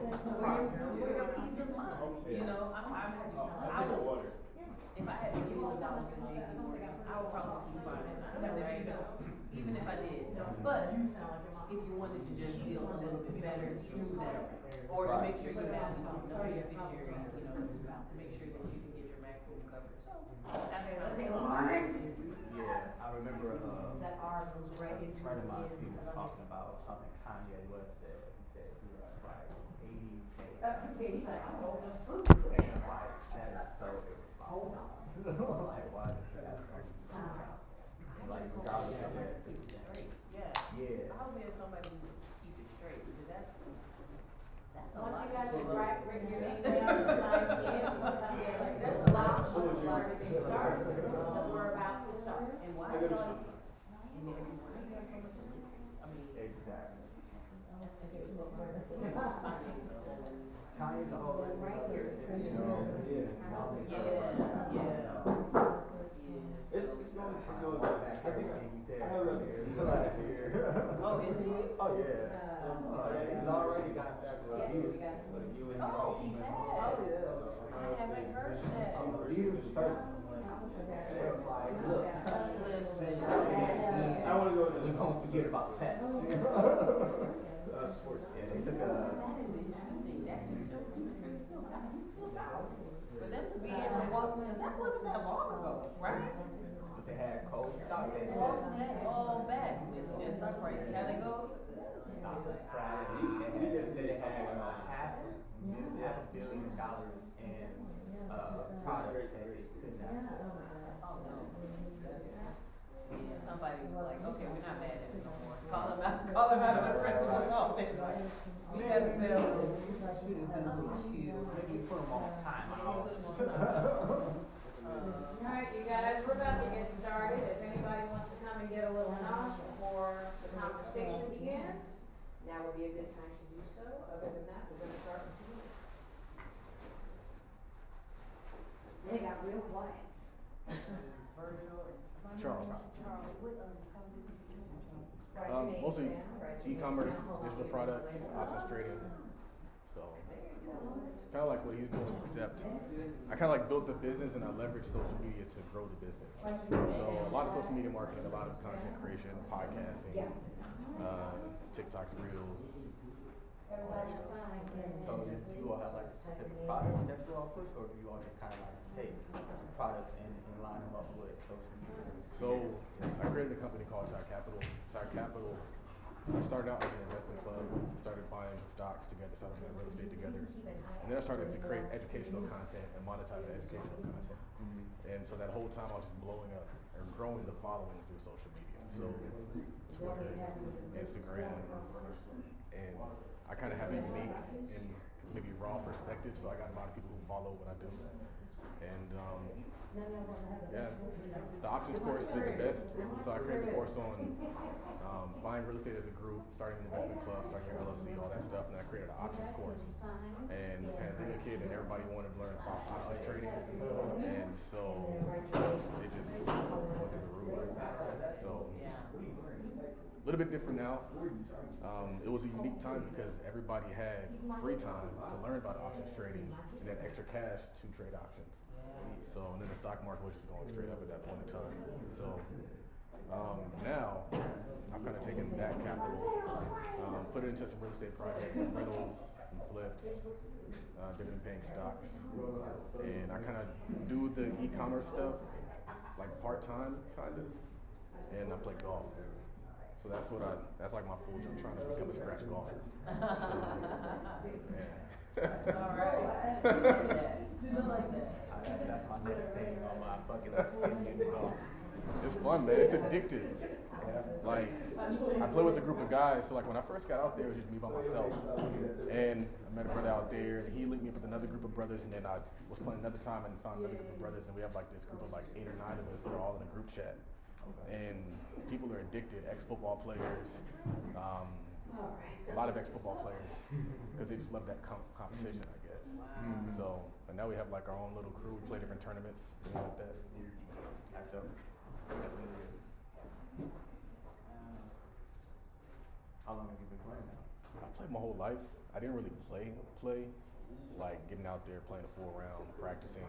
for your peace of mind. You know, I would, if I had millions of dollars in JP Morgan, I would probably see fine, right? Even if I did. But if you wanted to just feel a little bit better, do that. Or to make sure you have, no beneficiaries, to make sure that you can get your maximum coverage. So that's yeah, I remember that R was right in front of my feet was talking about something Kanye West said. He said he was like 80K. He's like, hold on. And I'm like, that is so hold on. Like, why does that happen? Like, regardless of that. Keep it straight. Yeah. I hope we have somebody who keep it straight because that's a lot. Once you guys have written your name down and signed in, that's a lot before everything starts. We're about to start. And why is it like, Exactly. Kanye's the whole right here. It's going back. I think you said last year. Oh, is he? Oh, yeah. He's already got back with you. Oh, he has. I haven't heard that. He was the first one. It's like, look. I want to go to We won't forget about Pat. sports. Yeah, they took That is interesting. That just shows he's pretty still. He's still powerful. For them to be able to walk, because that wasn't that long ago, right? But they had cold stock. They That's all back. It's just like crazy how they go. stock was crashing. They had half $500 million in products that they couldn't afford. Oh no. Yeah, somebody was like, okay, we're not mad at it no more. Call them out of the principal's office. Like, we gotta sell this. Maybe put them on time. Alright, you guys, we're about to get started. If anybody wants to come and get a little nod before the conversation begins, now would be a good time to do so. Other than that, we're gonna start in 2 minutes. They got real quiet. Charles. Write your name Mostly down, write your e-commerce, name down. digital products, options trading. So kind of like what he's doing, except I kind of like built the business and I leverage social media to grow the business. So a lot of social media marketing, a lot of content creation, podcasting, TikToks, Reels. So do you all have like specific products that you all push, or do you all just kind of like take products and line them up with social media? So I created a company called Tire Capital. Tire Capital, I started out as an investment club, started buying stocks together, started buying real estate together. And then I started to create educational content and monetize the educational content. And so that whole time I was just blowing up and growing the following through social media. So Twitter, Instagram, and I kind of have a unique and maybe raw perspective, so I got a lot of people who follow what I do. And the options course did the best. So I created a course on buying real estate as a group, starting an investment club, starting an LLC, all that stuff. And then I created an options course. And the pandemic hit, and everybody wanted to learn about options trading. And so it just went through the roof. So a little bit different now. It was a unique time because everybody had free time to learn about options trading and then extra cash to trade options. So, and then the stock market was just going straight up at that point in time. So now I've kind of taken that capital, put it into some real estate projects, some rentals, some flips, dividend paying stocks. And I kind of do the e-commerce stuff like part-time kind of, and I play golf. So that's like my full time, trying to become a scratch golfer. So, yeah. All right. I like that. That's my next thing on my bucket list, getting into golf. It's fun, man. It's addictive. Like, I play with a group of guys, so like when I first got out there, it was just me by myself. And I met a brother out there, and he linked me up with another group of brothers, and then I was playing another time and found another group of brothers, and we have like this group of like 8 or 9 of us that are all in a group chat. And people are addicted, ex-football players, a lot of ex-football players, because they just love that competition, I guess. So, and now we have like our own little crew, we play different tournaments, things like that. That's dope. Definitely. How long have you been playing now? I've played my whole life. I didn't really play, like getting out there playing a full round, practicing,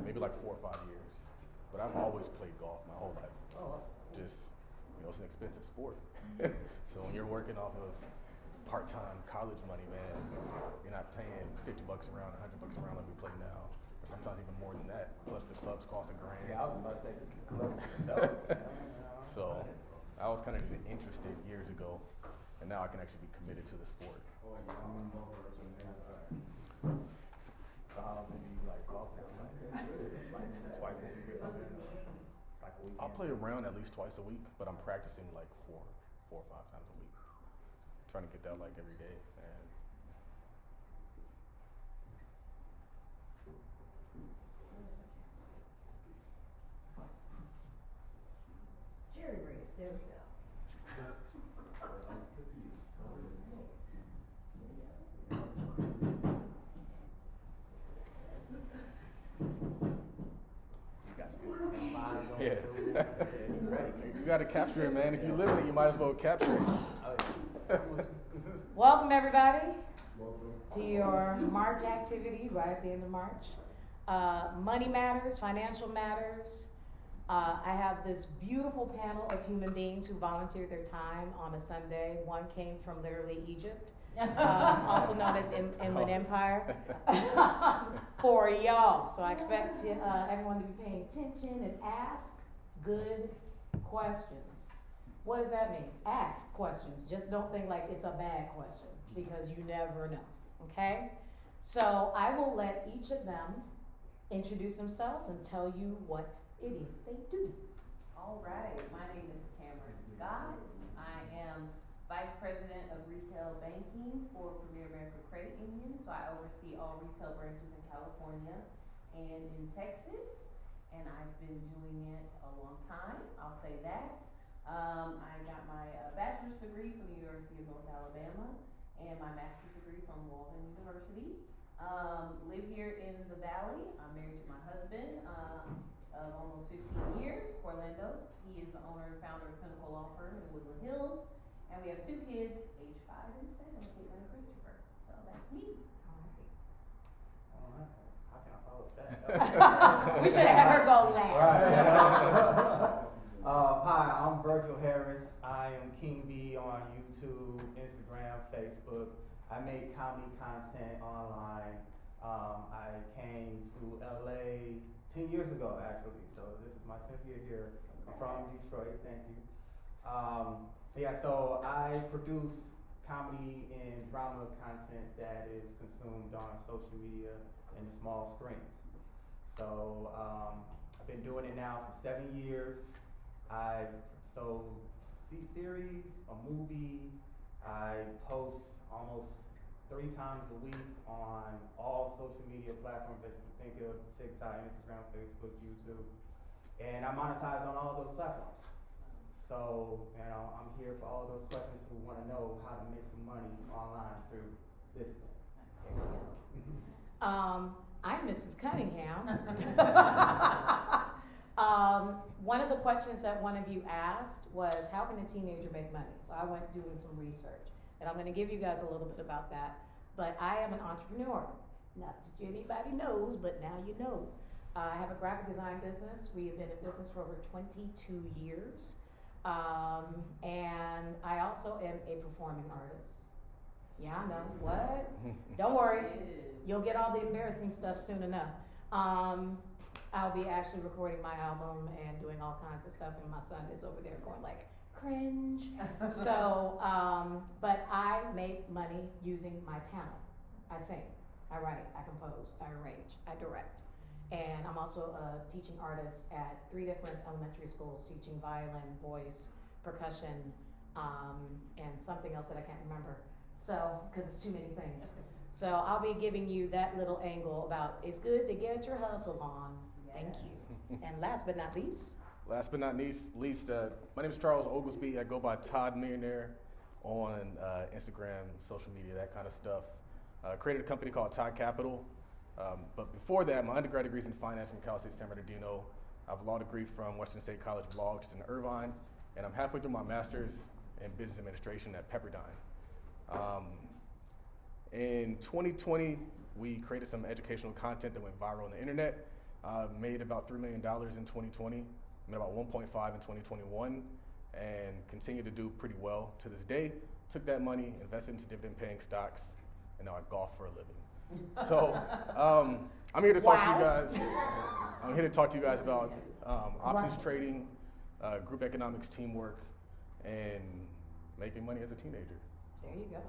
maybe like 4 or 5 years. But I've always played golf my whole life. Just, it's an expensive sport. So when you're working off of part-time college money, man, you're not paying $50 a round, $100 a round like we play now. Sometimes even more than that. Plus the clubs cost $1,000. Yeah, I was about to say this is the club. So I was kind of just interested years ago, and now I can actually be committed to the sport. So how often do you like golf now? Like twice a week or something? It's like a weekend. I'll play around at least twice a week, but I'm practicing like four or 5 times a week. Trying to get that like every day. And Cherry bread, there we go. yeah. You got to capture it, man. If you live in it, you might as well capture it. Welcome, everybody, to your March activity right at the end of March. Money matters, financial matters. I have this beautiful panel of human beings who volunteered their time on a Sunday. One came from literally Egypt, also known as Inland Empire, for y'all. So I expect everyone to be paying attention and ask good questions. What does that mean? Ask questions. Just don't think like it's a bad question, because you never know, okay? So I will let each of them introduce themselves and tell you what it is they do. All right, my name is Tamara Scott. I am Vice President of Retail Banking for Premier American Credit Union. So I oversee all retail branches in California and in Texas. And I've been doing it a long time, I'll say that. I got my bachelor's degree from the University of North Alabama and my master's degree from Walden University. Live here in the Valley. I'm married to my husband of almost 15 years, Orlando's. He is the owner and founder of Pinnacle Law Firm in Woodland Hills. And we have 2 kids, age 5 and 7, Caitlin and Christopher. So that's me. All right. How can I follow that? We should have had her go last. Right. Hi, I'm Virgil Harris. I am King B on YouTube, Instagram, Facebook. I make comedy content online. I came to LA 10 years ago, actually. So this is my 10th year here. I'm from Detroit. Thank you. So I produce comedy and drama content that is consumed on social media and the small screens. So I've been doing it now for 7 years. I've sold series, a movie. I post almost 3 times a week on all social media platforms that you can think of: TikTok, Instagram, Facebook, YouTube. And I monetize on all those platforms. So, I'm here for all those questions who want to know how to make some money online through this thing. I'm Mrs. Cunningham. One of the questions that one of you asked was, how can a teenager make money? So I went doing some research, and I'm going to give you guys a little bit about that. But I am an entrepreneur. Not that anybody knows, but now you know. I have a graphic design business. We have been in business for over 22 years. And I also am a performing artist. Yeah, I know. What? Don't worry. You'll get all the embarrassing stuff soon enough. I'll be actually recording my album and doing all kinds of stuff, and my son is over there going like, cringe. So, but I make money using my talent. I sing, I write, I compose, I arrange, I direct. And I'm also a teaching artist at 3 different elementary schools, teaching violin, voice, percussion, and something else that I can't remember. So, because it's too many things. So I'll be giving you that little angle about it's good to get your hustle on. Thank you. And last but not least. My name is Charles Oglesby. I go by Todd Millionaire on Instagram, social media, that kind of stuff. Created a company called Todd Capital. But before that, my undergrad degree is in finance from Cal State San Bernardino. I have a law degree from Western State College of Law, which is in Irvine. And I'm halfway through my master's in business administration at Pepperdine. In 2020, we created some educational content that went viral on the internet. Made about $3 million in 2020, made about 1.5 in 2021, and continue to do pretty well to this day. Took that money, invested into dividend-paying stocks, and now I golf for a living. So I'm here to talk to you guys. I'm here to talk to you guys about options trading, group economics, teamwork, and making money as a teenager. There you go.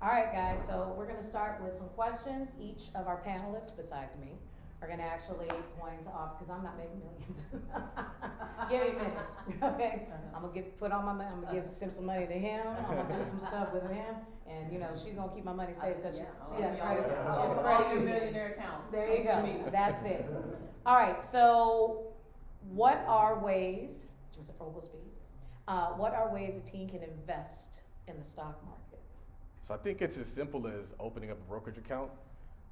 All right, guys, so we're going to start with some questions. Each of our panelists, besides me, are going to actually point off, because I'm not making millions. Give me a minute, okay? I'm going to I'm going to give some money to him. I'm going to do some stuff with him. And, you know, she's going to keep my money safe because she got credit. She'll credit your millionaire account. There you go. That's it. All right, so what are ways, Mr. Oglesby, what are ways a teen can invest in the stock market? So I think it's as simple as opening up a brokerage account.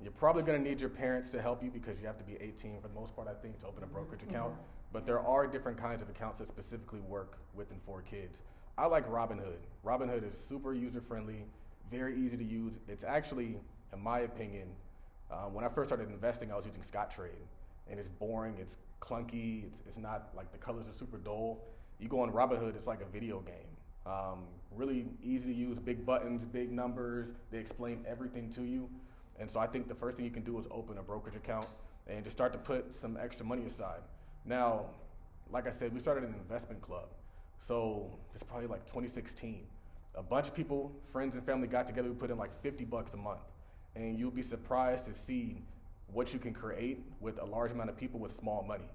You're probably going to need your parents to help you because you have to be 18 for the most part, I think, to open a brokerage account. But there are different kinds of accounts that specifically work with and for kids. I like Robinhood. Robinhood is super user-friendly, very easy to use. It's actually, in my opinion, when I first started investing, I was using Scottrade. And it's boring, it's clunky, it's not, like the colors are super dull. You go on Robinhood, it's like a video game. Really easy to use, big buttons, big numbers. They explain everything to you. And so I think the first thing you can do is open a brokerage account and just start to put some extra money aside. Now, like I said, we started an investment club. So it's probably like 2016. A bunch of people, friends and family got together, we put in like $50 a month. And you'll be surprised to see what you can create with a large amount of people with small money.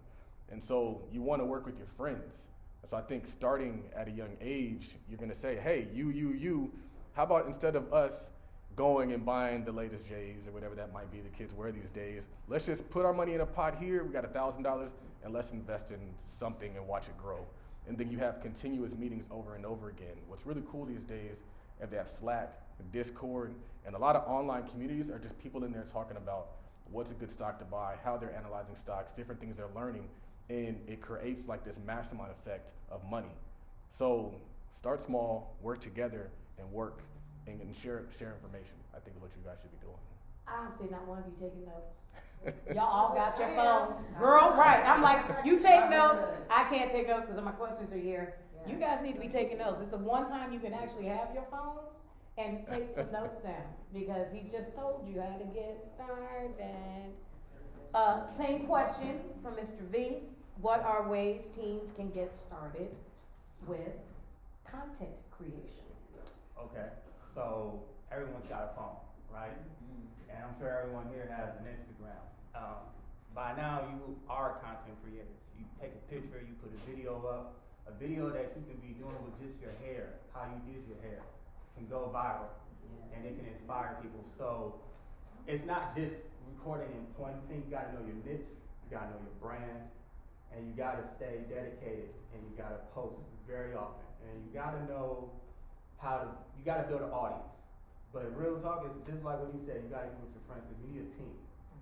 And so you want to work with your friends. So I think starting at a young age, you're going to say, hey, you, how about instead of us going and buying the latest J's or whatever that might be the kids wear these days, let's just put our money in a pot here, we got $1,000, and let's invest in something and watch it grow. And then you have continuous meetings over and over again. What's really cool these days is they have Slack, Discord, and a lot of online communities are just people in there talking about what's a good stock to buy, how they're analyzing stocks, different things they're learning. And it creates like this mastermind effect of money. So start small, work together, and work and share information. I think is what you guys should be doing. I don't see not one of you taking notes. Y'all all got your phones. Girl, right. I'm like, you take notes. I can't take notes because my questions are here. You guys need to be taking notes. It's the one time you can actually have your phones and take some notes down because he's just told you how to get started. Same question from Mr. V. What are ways teens can get started with content creation? Okay, so everyone's got a phone, right? And I'm sure everyone here has an Instagram. By now, you are content creators. You take a picture, you put a video up, a video that you can be doing with just your hair, how you did your hair, can go viral, and it can inspire people. So it's not just recording and pointing things. You gotta know your niche, you gotta know your brand, and you gotta stay dedicated, and you gotta post very often, and you gotta know you gotta build an audience. But real talk is just like what he said, you gotta do it with your friends, because you need a team.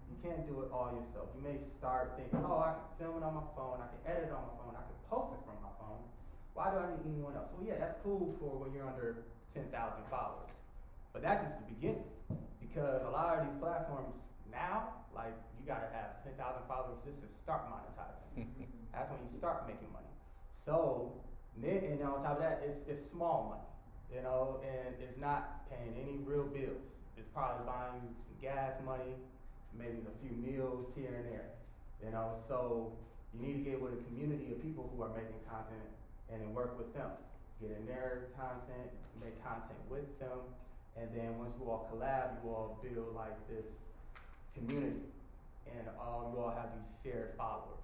You can't do it all yourself. You may start thinking, oh, I can film it on my phone, I can edit it on my phone, I can post it from my phone. Why do I need anyone else? Well, yeah, that's cool for when you're under 10,000 followers. But that's just the beginning, because a lot of these platforms now, like, you gotta have 10,000 followers just to start monetizing. That's when you start making money. So, and on top of that, it's small money, you know, and it's not paying any real bills. It's probably buying you some gas money, maybe a few meals here and there, you know. So you need to get with a community of people who are making content and then work with them. Get in their content, make content with them, and then once you all collab, you all build like this community, and you all have these shared followers,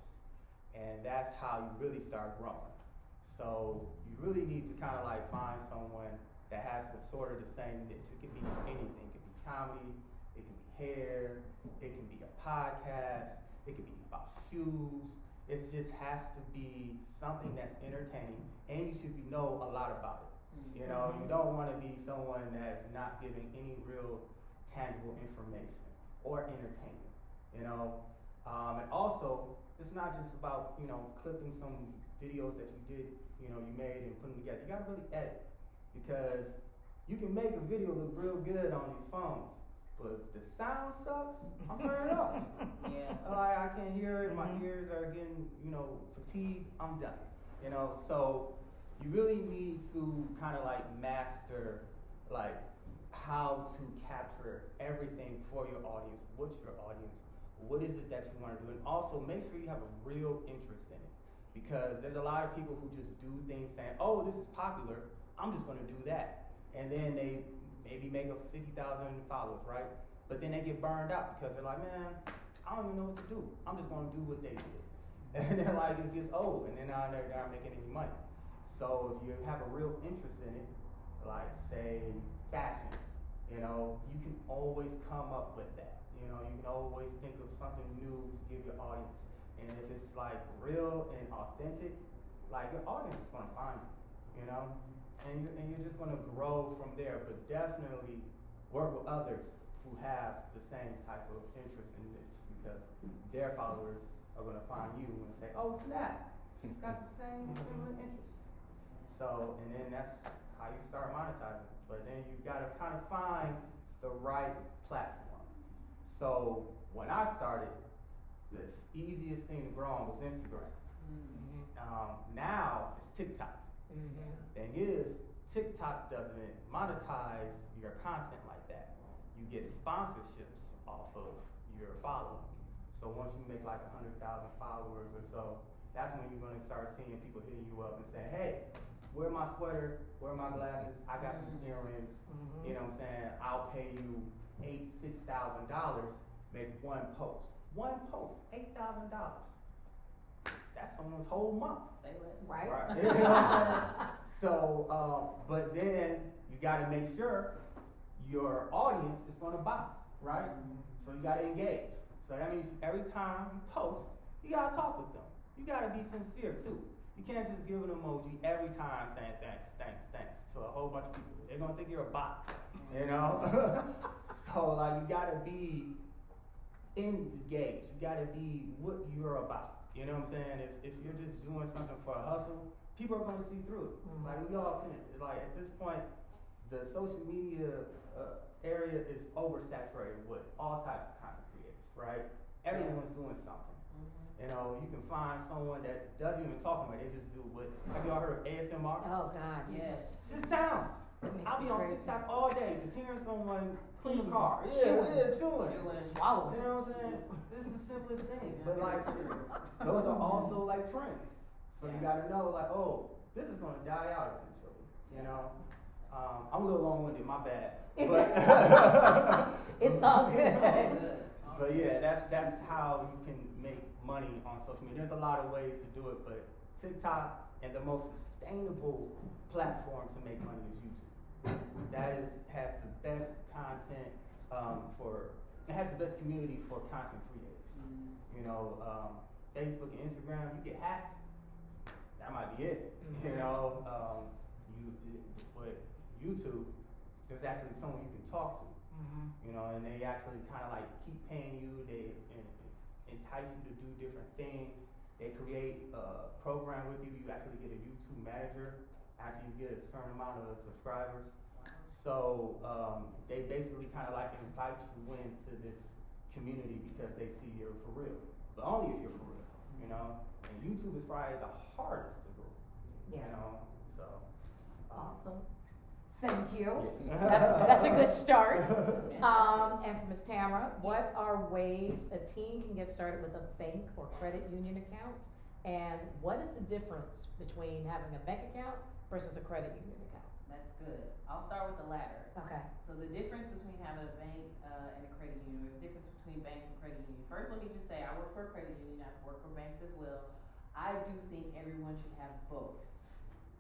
and that's how you really start growing. So you really need to kind of like find someone that has sort of the same niche. It can be anything. It can be comedy, it can be hair, it can be a podcast, it can be about shoes. It just has to be something that's entertaining, and you should know a lot about it. You know, you don't want to be someone that's not giving any real tangible information or entertainment, you know. And also, it's not just about, you know, clipping some videos that you did, you know, you made and putting them together. You gotta really edit, because You can make a video look real good on these phones, but if the sound sucks, I'm turning it off. Yeah. Like, I can't hear it, my ears are getting, fatigued, I'm done. So you really need to kind of like master like how to capture everything for your audience. What's your audience? What is it that you want to do? And also make sure you have a real interest in it. Because there's a lot of people who just do things saying, oh, this is popular, I'm just going to do that. And then they maybe make a 50,000 followers, right? But then they get burned out because they're like, man, I don't even know what to do. I'm just going to do what they did. And then like it gets old, and then now they're not making any money. So if you have a real interest in it, like say fashion, you can always come up with that. You can always think of something new to give your audience. And if it's like real and authentic, like your audience is gonna find you, and you're just gonna grow from there. But definitely work with others who have the same type of interest in it, because their followers are gonna find you and say, oh snap, she's got the same similar interest. So, and then that's how you start monetizing. But then you gotta kind of find the right platform. So when I started, the easiest thing to grow on was Instagram. Now it's TikTok. Thing is, TikTok doesn't monetize your content like that. You get sponsorships off of your following. So once you make like 100,000 followers or so, that's when you're gonna start seeing people hitting you up and saying, hey, wear my sweater, wear my glasses, I got these earrings, you know what I'm saying? I'll pay you $6,000, make one post. One post, $8,000. That's someone's whole month. Say less. Right? Right. You know what I'm saying? So, but then you gotta make sure your audience is gonna buy, right? So you gotta engage. So that means every time you post, you gotta talk with them. You gotta be sincere too. You can't just give an emoji every time saying thanks to a whole bunch of people. They're gonna think you're a bot, So like you gotta be engaged. You gotta be what you're about. You know what I'm saying? If you're just doing something for a hustle, people are gonna see through it. Like we all seen it. It's like at this point, the social media area is oversaturated with all types of content creators, right? Everyone's doing something. You can find someone that doesn't even talk about it, they just do what, have y'all heard of ASMR? Oh God, Yes. It's just sounds. I'll be on crazy. TikTok all day just hearing someone clean a car. Chewing. Chewing. Swallow. You know what I'm saying? This is the simplest thing. But like, those are also like trends. So you gotta know like, oh, this is gonna die out eventually. I'm a little long-winded, my bad. But It's all good. But yeah, that's how you can make money on social media. There's a lot of ways to do it, but TikTok and the most sustainable platform to make money is YouTube. Has the best content it has the best community for content creators. Facebook and Instagram, you get hacked, that might be it. But YouTube, there's actually someone you can talk to. And they actually kind of like keep paying you. They entice you to do different things. They create a program with you. You actually get a YouTube manager after you get a certain amount of subscribers. So they basically kind of like invite you into this community because they see you're for real. But only if you're for real, And YouTube is probably the hardest to grow. So. Awesome. Thank you. That's a good start. Yeah. And for Ms. Tamara, what are ways a teen can get started with a bank or credit union account? And what is the difference between having a bank account versus a credit union account? That's good. I'll start with the latter. Okay. So the difference between having a bank and a credit union, or the difference between banks and credit union. First, let me just say, I work for a credit union. I've worked for banks as well. I do think everyone should have both.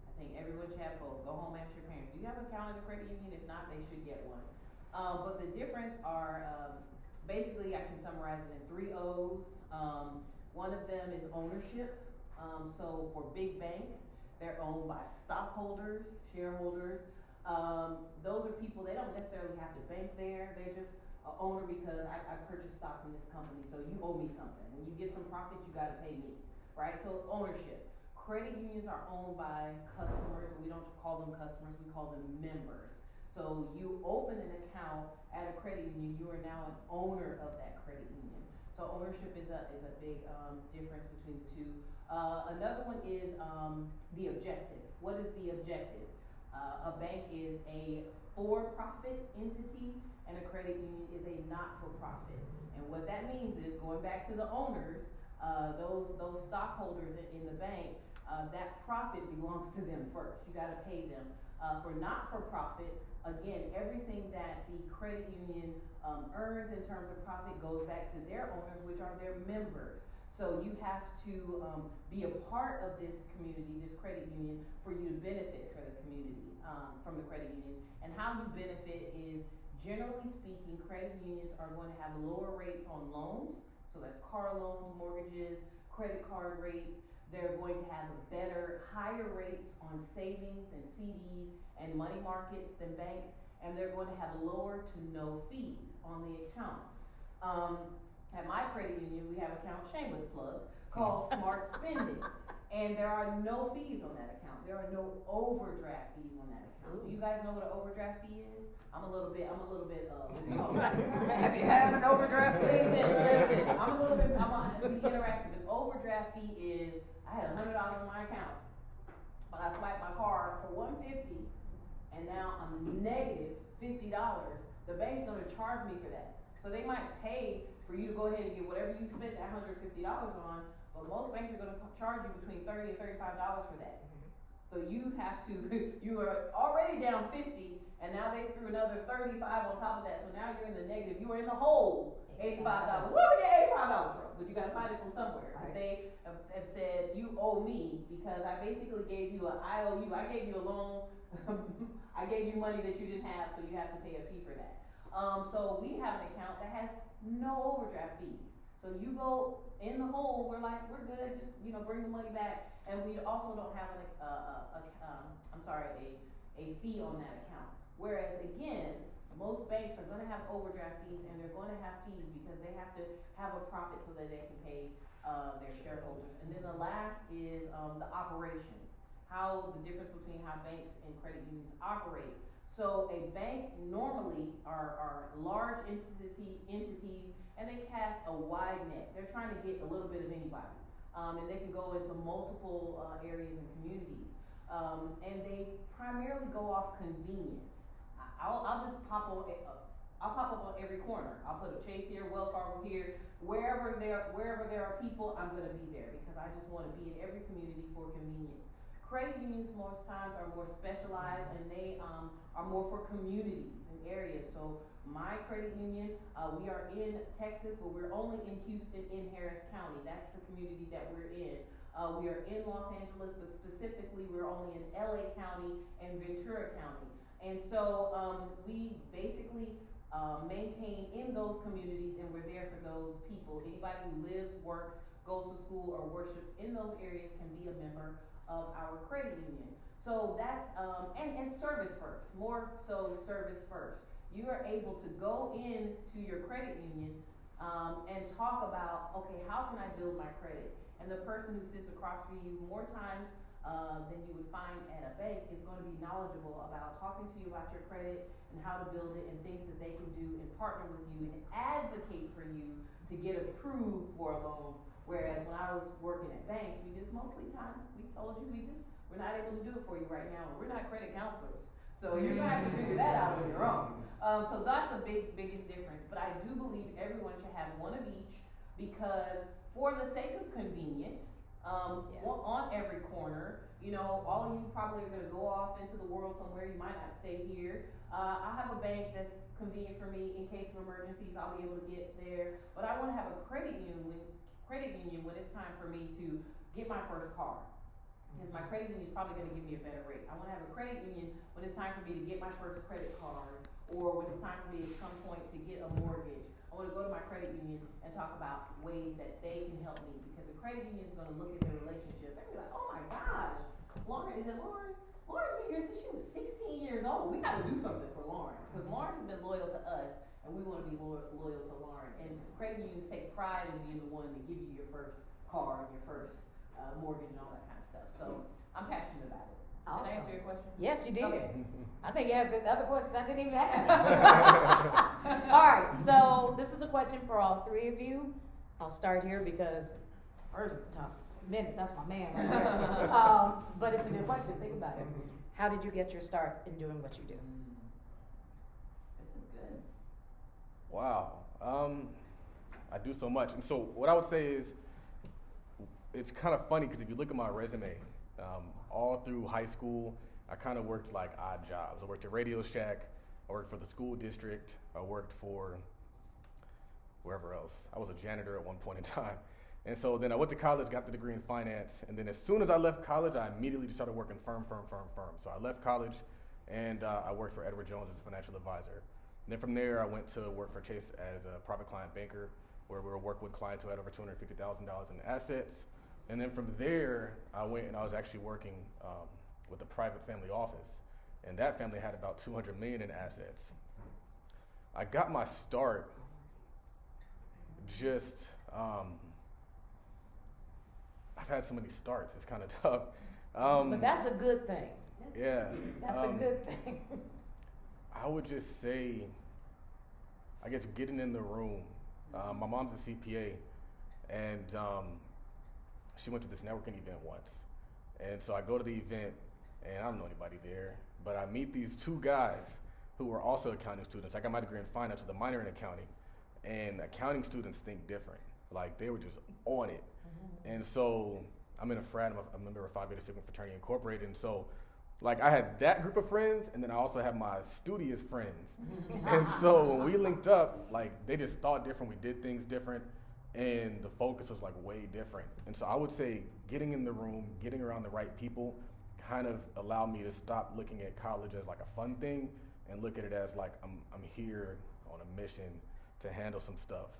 I think everyone should have both. Go home, ask your parents, do you have an account in a credit union? If not, they should get one. But the difference are, basically I can summarize it in 3 O's. One of them is ownership. So for big banks, they're owned by stockholders, shareholders. Those are people, they don't necessarily have to bank there. They're just an owner because I purchased stock in this company, so you owe me something. When you get some profit, you gotta pay me, right? So ownership. Credit unions are owned by customers. We don't call them customers, we call them members. So you open an account at a credit union, you are now an owner of that credit union. So ownership is a big difference between the two. Another one is the objective. What is the objective? A bank is a for-profit entity and a credit union is a not-for-profit. And what that means is, going back to the owners, those stockholders in the bank, that profit belongs to them first. You gotta pay them. For not-for-profit, again, everything that the credit union earns in terms of profit goes back to their owners, which are their members. So you have to be a part of this community, this credit union, for you to benefit for the community, from the credit union. And how you benefit is, generally speaking, credit unions are going to have lower rates on loans. So that's car loans, mortgages, credit card rates. They're going to have higher rates on savings and CDs and money markets than banks. And they're going to have lower to no fees on the accounts. At my credit union, we have an account, shameless plug, called Smart Spending. And there are no fees on that account. There are no overdraft fees on that account. Do you guys know what an overdraft fee is? I'm a little bit, have you had an overdraft fee? Listen, I'm gonna be interactive. An overdraft fee is, I had $100 in my account, but I swiped my card for $150, and now I'm negative $50. The bank's gonna charge me for that. So they might pay for you to go ahead and get whatever you spent that $150 on, but most banks are gonna charge you between $30 and $35 for that. So you have to, you are already down 50, and now they threw another 35 on top of that, so now you're in the negative. You are in the hole, $85. Where did we get $85 from? But you gotta find it from somewhere. Right. They have said, you owe me, because I basically gave you an IOU. I gave you a loan, I gave you money that you didn't have, so you have to pay a fee for that. So we have an account that has no overdraft fees. So you go in the hole, we're good, just, bring the money back. And we also don't have a fee on that account. Whereas again, most banks are gonna have overdraft fees, and they're gonna have fees because they have to have a profit so that they can pay their shareholders. And then the last is the operations. The difference between how banks and credit unions operate. So a bank normally are large entities, and they cast a wide net. They're trying to get a little bit of anybody. And they can go into multiple areas and communities. And they primarily go off convenience. I'll just pop up on every corner. I'll put a Chase here, Wells Fargo here, wherever there are people, I'm gonna be there because I just wanna be in every community for convenience. Credit unions most times are more specialized, and they are more for communities and areas. So my credit union, we are in Texas, but we're only in Houston, in Harris County. That's the community that we're in. We are in Los Angeles, but specifically we're only in LA County and Ventura County. And so we basically maintain in those communities, and we're there for those people. Anybody who lives, works, goes to school, or worships in those areas can be a member of our credit union. So that's, and service first, more so service first. You are able to go into your credit union and talk about, okay, how can I build my credit? And the person who sits across from you more times than you would find at a bank is going to be knowledgeable about talking to you about your credit and how to build it and things that they can do and partner with you and advocate for you to get approved for a loan. Whereas when I was working at banks, we told you we're not able to do it for you right now. We're not credit counselors. So you're gonna have to figure that out on your own. So that's the biggest difference. But I do believe everyone should have one of each, because for the sake of convenience, on every corner, all of you probably are gonna go off into the world somewhere. You might not stay here. I have a bank that's convenient for me in case of emergencies. I'll be able to get there. But I want to have a credit union when it's time for me to get my first car. Because my credit union is probably going to give me a better rate. I want to have a credit union when it's time for me to get my first credit card, or when it's time for me at some point to get a mortgage. I want to go to my credit union and talk about ways that they can help me, because the credit union is going to look at their relationship. They'll be like, oh my gosh, Lauren, is it Lauren? Lauren's been here since she was 16 years old. We got to do something for Lauren, because Lauren has been loyal to us, and we want to be loyal to Lauren. And credit unions take pride in being the one to give you your first car and your first mortgage and all that kind of stuff. So I'm passionate about it. I Awesome. answer your question? Yes, you did. Okay. I think you answered other questions I didn't even ask. All right, so this is a question for all three of you. I'll start here because first tough minute, that's my man right there. But it's a good question, think about it. How did you get your start in doing what you do? This is good. Wow. I do so much. And so what I would say is, it's kind of funny because if you look at my resume, all through high school, I kind of worked like odd jobs. I worked at Radio Shack, I worked for the school district, I worked for wherever else. I was a janitor at one point in time. And so then I went to college, got the degree in finance, and then as soon as I left college, I immediately just started working firm. So I left college and I worked for Edward Jones as a financial advisor. And then from there, I went to work for Chase as a private client banker, where we were working with clients who had over $250,000 in assets. And then from there, I went and I was actually working with a private family office. And that family had about $200 million in assets. I got my start just, I've had so many starts, it's kind of tough. But that's a good thing. Yeah. That's a good thing. I would just say, I guess getting in the room. My mom's a CPA, and she went to this networking event once. And so I go to the event, and I don't know anybody there, but I meet these two guys who were also accounting students. I got my degree in finance with a minor in accounting, and accounting students think different. Like, they were just on it. And so I'm in a frat, I'm a member of Phi Beta Sigma Fraternity Incorporated, and so like I had that group of friends, and then I also had my studious friends. And so when we linked up, like they just thought different, we did things different, and the focus was like way different. And so I would say getting in the room, getting around the right people kind of allowed me to stop looking at college as like a fun thing and look at it as like I'm here on a mission to handle some stuff.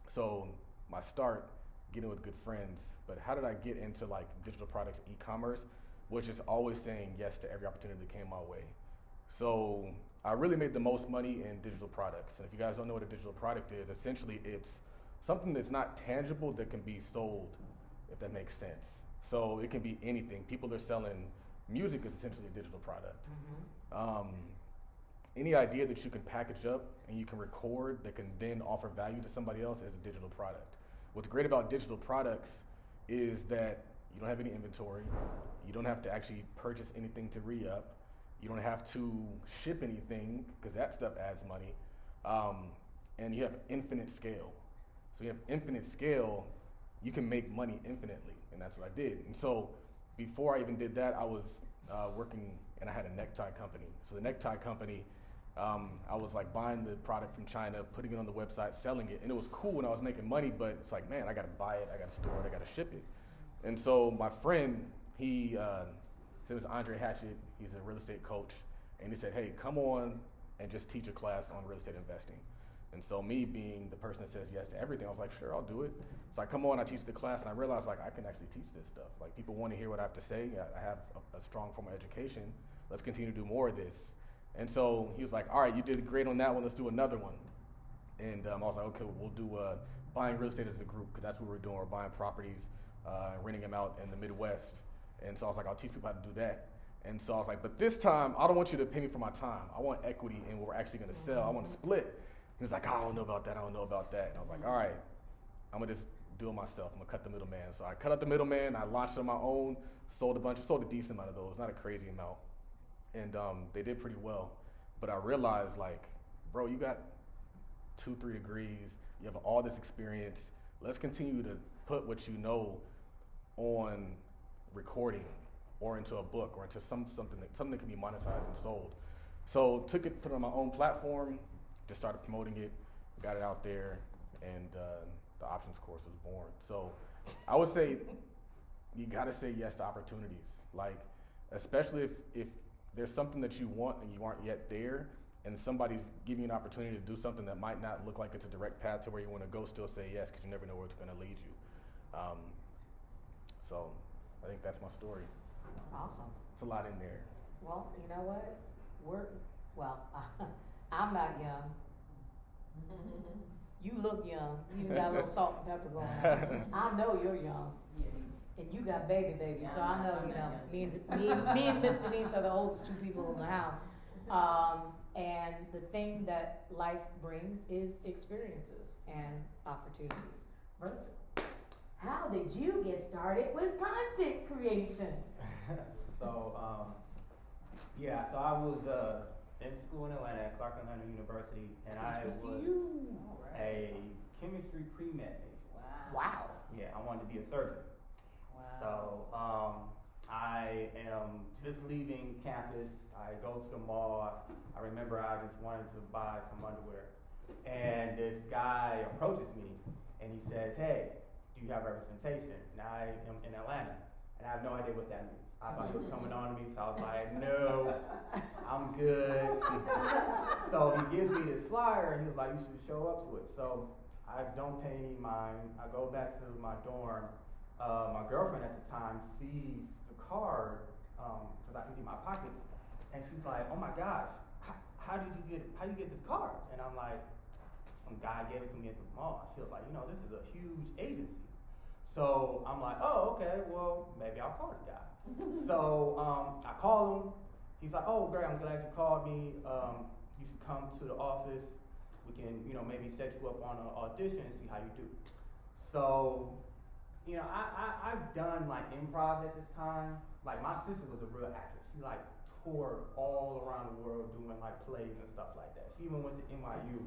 So my start, getting with good friends, but how did I get into like digital products, e-commerce, which is always saying yes to every opportunity that came my way. So I really made the most money in digital products. And if you guys don't know what a digital product is, essentially it's something that's not tangible that can be sold, if that makes sense. So it can be anything. People are selling music is essentially a digital product. Any idea that you can package up and you can record that can then offer value to somebody else is a digital product. What's great about digital products is that you don't have any inventory. You don't have to actually purchase anything to re-up. You don't have to ship anything because that stuff adds money. And you have infinite scale. So you have infinite scale, you can make money infinitely, and that's what I did. And so before I even did that, I was working, and I had a necktie company. So the necktie company, I was like buying the product from China, putting it on the website, selling it, and it was cool when I was making money, but it's like, man, I gotta buy it, I gotta store it, I gotta ship it. And so my friend, his name is Andre Hatchett, he's a real estate coach, and he said, hey, come on and just teach a class on real estate investing. And so me being the person that says yes to everything, I was like, sure, I'll do it. So I come on, I teach the class, and I realized like I can actually teach this stuff. Like people want to hear what I have to say. I have a strong formal education. Let's continue to do more of this. And so he was like, all right, you did great on that one, let's do another one. And I was like, okay, we'll do buying real estate as a group, because that's what we're doing. We're buying properties, renting them out in the Midwest. And so I was like, I'll teach people how to do that. And so I was like, but this time, I don't want you to pay me for my time. I want equity in what we're actually gonna sell. I want to split. He was like, I don't know about that, I don't know about that. And I was like, all right, I'm gonna just do it myself. I'm gonna cut the middleman. So I cut out the middleman, I launched on my own, sold a decent amount of those, not a crazy amount. And they did pretty well. But I realized like, bro, you got 2-3 degrees, you have all this experience. Let's continue to put what you know on recording or into a book or into something that can be monetized and sold. So took it, put it on my own platform, just started promoting it, got it out there, and the options course was born. So I would say you gotta say yes to opportunities. Like, especially if there's something that you want and you aren't yet there, and somebody's giving you an opportunity to do something that might not look like it's a direct path to where you wanna go, still say yes, because you never know where it's gonna lead you. So I think that's my story. Awesome. It's a lot in there. Well, you know what? I'm not young. You look young. You got a little salt and pepper going on. I know you're young. and you got baby, so I know, you know, me and Miss Denise are the oldest two people in the house. And the thing that life brings is experiences and opportunities. Virgil, how did you get started with content creation? So, yeah, so I was in school in Atlanta at Clark Atlanta University, and I was a chemistry pre-med major. Wow. Yeah, I wanted to be a surgeon. So, I am just leaving campus. I go to the mall. I remember I just wanted to buy some underwear. And this guy approaches me and he says, "Hey, do you have representation?" And I am in Atlanta and I have no idea what that means. I thought he was coming on to me, so I was like, "No, I'm good." So he gives me this flyer and he was like, "You should show up to it." So I don't pay any mind. I go back to my dorm. My girlfriend at the time sees the card, because I empty my pockets, and she's like, "Oh my gosh, how do you get this card?" And I'm like, "Some guy gave it to me at the mall." She was like, "You know, this is a huge agency." So I'm like, "Oh, okay, well, maybe I'll call the guy." So I call him. He's like, "Oh, great, I'm glad you called me. You should come to the office. We can, you know, maybe set you up on an audition and see how you do." So, you know, I've done like improv at this time. Like my sister was a real actress. She like toured all around the world doing like plays and stuff like that. She even went to NYU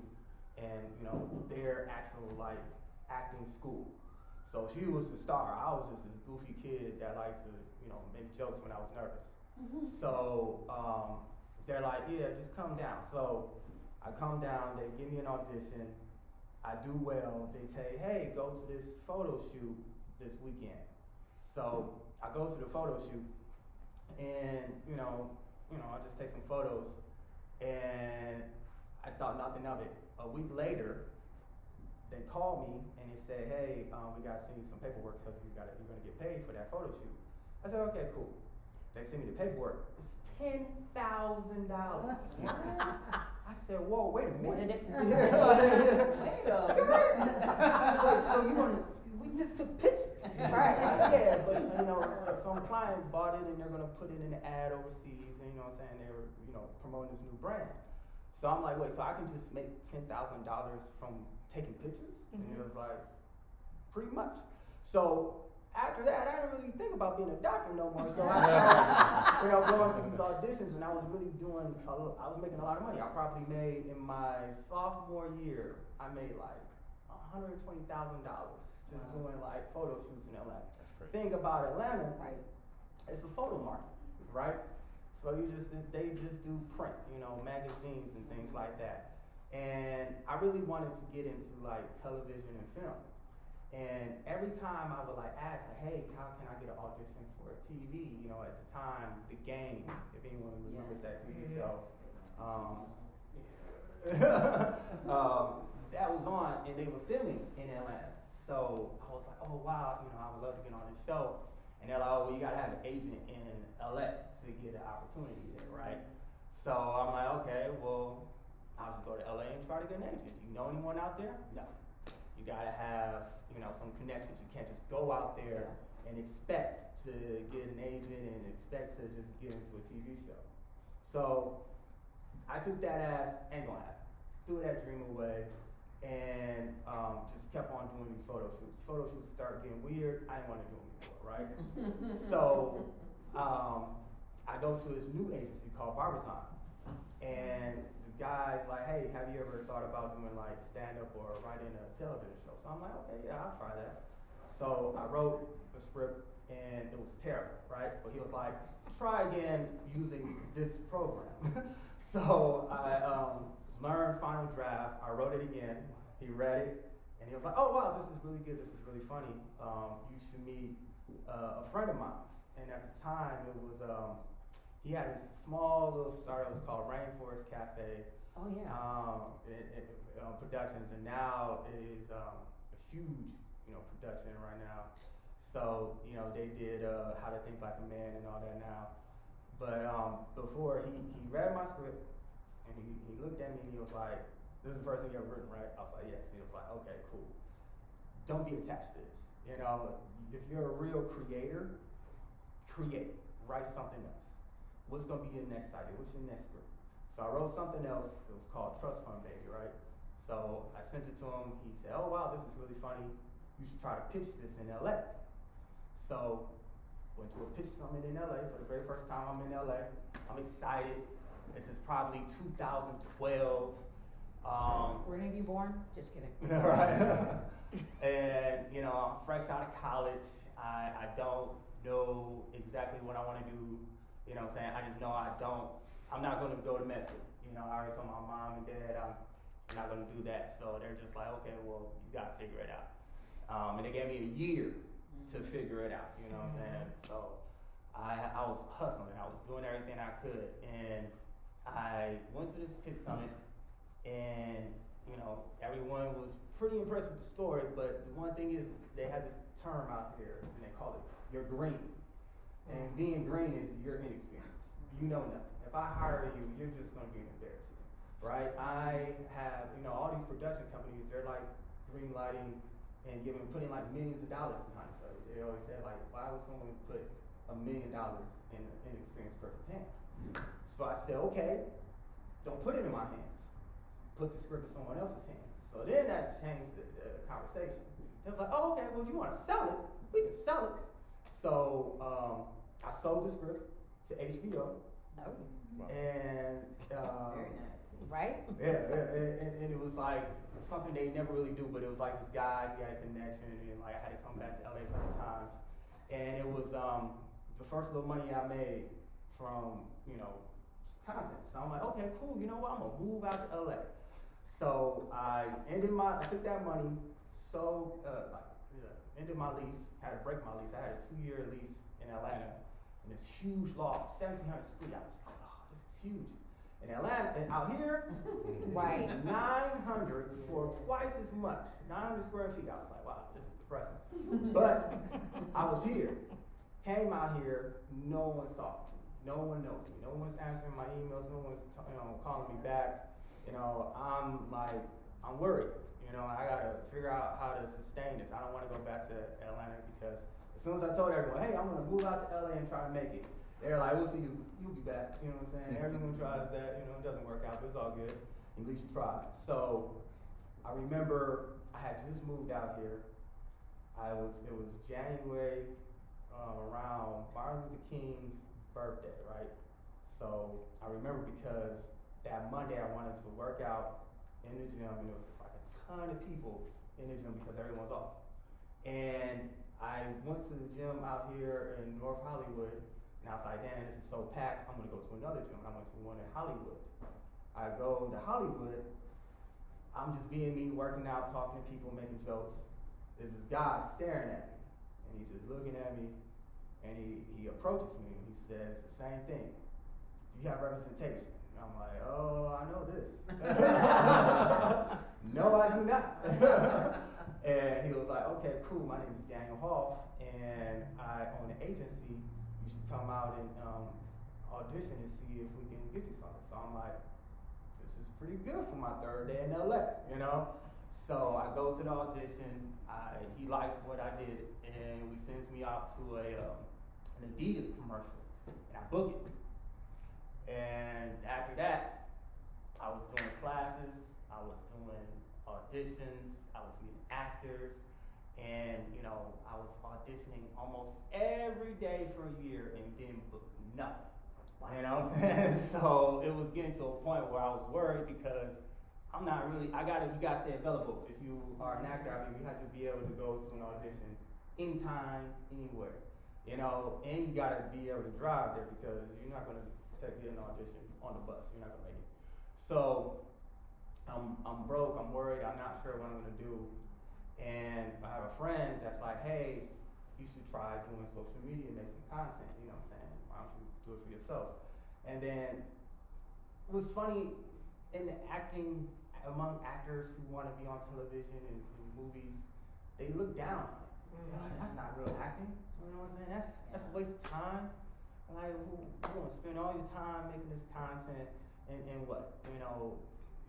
and, you know, their actual like acting school. So she was the star. I was just this goofy kid that liked to, you know, make jokes when I was nervous. So they're like, "Yeah, just come down." So I come down, they give me an audition, I do well, they say, "Hey, go to this photo shoot this weekend." So I go to the photo shoot and, you know, I just take some photos and I thought nothing of it. A week later, they call me and they say, "Hey, we gotta send you some paperwork because you're gonna get paid for that photo shoot." I said, "Okay, cool." They send me the paperwork. It's $10,000. I said, "Whoa, wait a minute." So you want to? We just took pictures, right? Yeah, but you know, some client bought it and they're gonna put it in an ad overseas, and you know what I'm saying, they were, you know, promoting this new brand. So I'm like, wait, so I can just make $10,000 from taking pictures? And it was like, pretty much. So after that, I didn't really think about being a doctor no more. So I started, you know, going to these auditions, and I was really I was making a lot of money. I probably made, in my sophomore year, I made like $120,000 just doing like photo shoots in Atlanta. That's crazy. Thing about Atlanta, it's a photo market, right? So they just do print, you know, magazines and things like that. And I really wanted to get into like television and film. And every time I would like ask, like, "Hey, how can I get an audition for a TV?" You know, at the time, The Game, if anyone remembers that TV show, that was on, and they were filming in Atlanta. So I was like, "Oh wow, you know, I would love to get on this show." And they're like, "Oh, well, you gotta have an agent in LA to get an opportunity there, right?" So I'm like, "Okay, well, I'll just go to LA and try to get an agent. Do you know anyone out there?" No. You gotta have, you know, some connections. You can't just go out there and expect to get an agent and expect to just get into a TV show. So I took that as, ain't gonna happen. Threw that dream away and just kept on doing these photo shoots. Photo shoots started getting weird. I didn't want to do them anymore, right? So I go to this new agency called Barbizon, and the guy's like, "Hey, have you ever thought about doing like stand-up or writing a television show?" So I'm like, "Okay, yeah, I'll try that." So I wrote a script and it was terrible, right? But he was like, "Try again using this program." So I learned Final Draft. I wrote it again. He read it and he was like, "Oh wow, this is really good. This is really funny. You should meet a friend of mine." And at the time, it was he had this small little startup. It was called Rainforest Cafe. Oh yeah. Productions, and now it is a huge, you know, production right now. So you know, they did How to Think Like a Man and all that now. But before he read my script and he looked at me and he was like, "This is the first thing you ever written, right?" I was like, "Yes." He was like, "Okay, cool. Don't be attached to this. You know, if you're a real creator, write something else. What's gonna be your next idea? What's your next script? So I wrote something else. It was called Trust Fund Baby, right? So I sent it to him. He said, "Oh wow, this is really funny. You should try to pitch this in LA." So went to a pitch summit in LA for the very first time I'm in LA. I'm excited. This is probably 2012. Were any of you born? Just kidding. Right. And you know, I'm fresh out of college. I don't know exactly what I want to do. You know what I'm saying? I just know I'm not going to go to med school. You know, I already told my mom and dad I'm not going to do that. So they're just like, okay, well, you got to figure it out. And they gave me a year to figure it out. You know what I'm saying? So I was hustling. I was doing everything I could. And I went to this pitch summit, and you know, everyone was pretty impressed with the story. But the one thing is, they had this term out here, and they call it "you're green." And being green is you're inexperienced. You know nothing. If I hire you, you're just going to be embarrassed, right? I have, you know, all these production companies. They're like green lighting and putting like millions of dollars behind stuff. They always say like, why would someone put $1 million in an inexperienced person's hand? So I said, okay, don't put it in my hands. Put the script in someone else's hands. So then that changed the conversation. It was like, oh, okay, well, if you want to sell it, we can sell it. So I sold the script to HBO. Oh. And Very nice. Right? yeah, and it was like something they never really do, but it was like this guy, he had a connection, and like I had to come back to LA a couple times. And it was the first little money I made from, you know, content. So I'm like, okay, cool, you know what, I'm gonna move out to LA. So I took that money, ended my lease, had to break my lease. I had a 2-year lease in Atlanta, in this huge loft, 1,700 square. I was like, oh, this is huge. In Atlanta, and out here, Right. 900 for twice as much, 900 square feet. I was like, wow, this is depressing. But I was here, came out here, no one's talking to me, no one knows me, no one's answering my emails, no one's calling me back. You know, I'm worried. You know, I gotta figure out how to sustain this. I don't want to go back to Atlanta because as soon as I told everyone, hey, I'm gonna move out to LA and try to make it, they're like, we'll see you. You'll be back. You know what I'm saying? Everyone tries that. You know, it doesn't work out, but it's all good. At least you tried. So I remember I had just moved out here. It was January, around Martin Luther King's birthday, right? So I remember because that Monday I wanted to work out in the gym, and it was just like a ton of people in the gym because everyone's off. And I went to the gym out here in North Hollywood, and I was like, damn, this is so packed, I'm gonna go to another gym. I went to one in Hollywood. I go to Hollywood, I'm just being me, working out, talking to people, making jokes. There's this guy staring at me, and he's just looking at me, and he approaches me, and he says the same thing. Do you have representation? And I'm like, oh, I know this. No, I do not. And he was like, okay, cool, my name is Daniel Hoff, and I own an agency. You should come out and audition and see if we can get you something. So I'm like, this is pretty good for my third day in LA, you know? So I go to the audition, he liked what I did, and he sends me out to an Adidas commercial, and I book it. And after that, I was doing classes, I was doing auditions, I was meeting actors, and you know, I was auditioning almost every day for a year and didn't book nothing. You know what I'm saying? So it was getting to a point where I was worried because you gotta stay available. If you are an actor, I mean, you have to be able to go to an audition anytime, anywhere. You know, and you gotta be able to drive there because you're not gonna get an audition on the bus. You're not gonna make it. So I'm broke, I'm worried, I'm not sure what I'm gonna do. And I have a friend that's like, hey, you should try doing social media and make some content, you know what I'm saying? Why don't you do it for yourself? And then it was funny in the acting, among actors who want to be on television and movies, they look down on it. Like, that's not real acting. You know what I'm saying? That's a waste of time. Like, you want to spend all your time making this content and what? You know,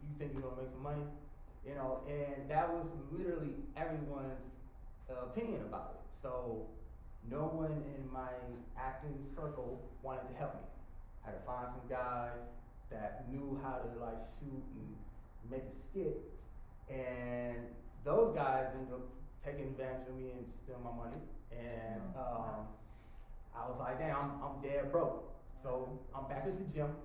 you think you're gonna make some money? You know, and that was literally everyone's opinion about it. So no one in my acting circle wanted to help me. I had to find some guys that knew how to like shoot and make a skit, and those guys ended up taking advantage of me and stealing my money. And I was like, damn, I'm dead broke. So I'm back at the gym,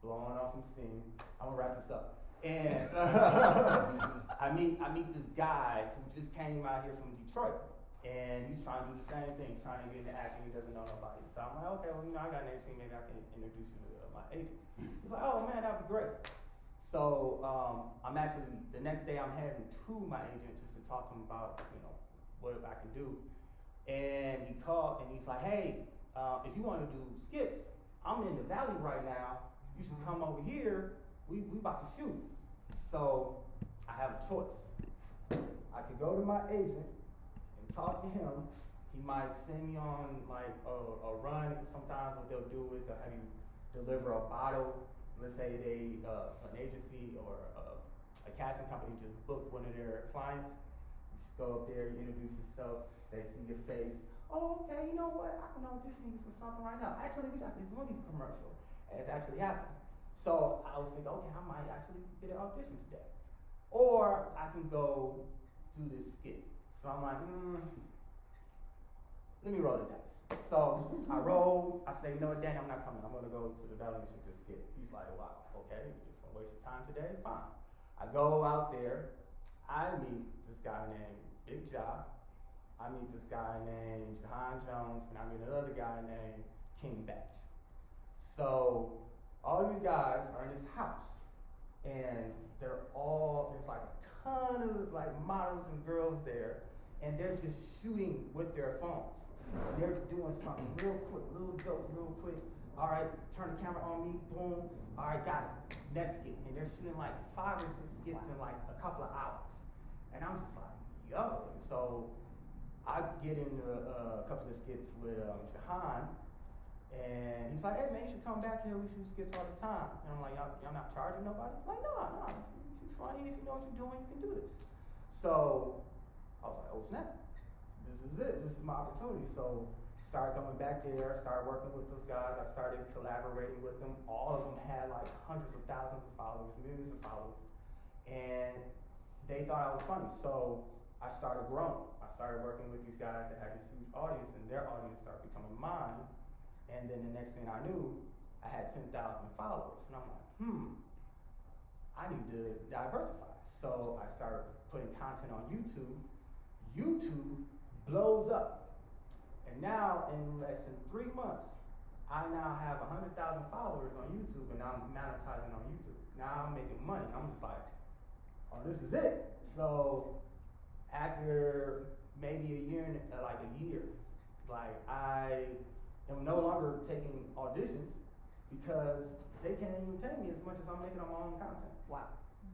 blowing off some steam. I'm gonna wrap this up. And I meet this guy who just came out here from Detroit, and he's trying to do the same thing. He's trying to get into acting. He doesn't know nobody. So I'm like, okay, well, I got an agent. Maybe I can introduce you to my agent. He's like, oh man, that'd be great. So I'm actually the next day I'm heading to my agent just to talk to him about what I can do. And he called and he's like, hey, if you want to do skits, I'm in the valley right now. You should come over here. We about to shoot. So I have a choice. I could go to my agent and talk to him. He might send me on like a run. Sometimes what they'll do is they'll have you deliver a bottle. Let's say an agency or a casting company just booked one of their clients. You just go up there, you introduce yourself, they see your face. Oh, okay, you know what? I can audition you for something right now. Actually, we got this Wendy's commercial. And it's actually happened. So I was thinking, okay, I might actually get an audition today. Or I can go do this skit. So I'm like, let me roll the dice. So I roll, I say, no, Danny, I'm not coming. I'm gonna go to the valley and shoot this skit. He's like, wow, okay, you're just gonna waste your time today? Fine. I go out there, I meet this guy named Big Ja. I meet this guy named Jahan Jones, and I meet another guy named King Batch. So all these guys are in this house, and there's like a ton of like models and girls there, and they're just shooting with their phones. They're doing something real quick, little joke, real quick. All right, turn the camera on me, boom. All right, got it. Next skit, and they're shooting like 5 or 6 skits in like a couple of hours, and I'm just like, yo. And so I get into a couple of skits with Jahan. And he's like, hey man, you should come back here, we shoot skits all the time. And I'm like, y'all not charging nobody? I'm like, no, you're funny, if you know what you're doing, you can do this. So I was like, oh snap, this is it, this is my opportunity. So started coming back there, started working with those guys, I started collaborating with them. All of them had like hundreds of thousands of followers, millions of followers. And they thought I was funny, so I started growing. I started working with these guys that had this huge audience, and their audience started becoming mine. And then the next thing I knew, I had 10,000 followers. And I'm like, I need to diversify. So I started putting content on YouTube. YouTube blows up. And now, in less than 3 months, I now have 100,000 followers on YouTube, and I'm monetizing on YouTube. Now I'm making money. I'm just like, oh, this is it. So after maybe a year, I am no longer taking auditions because they can't even pay me as much as I'm making on my own content. Wow.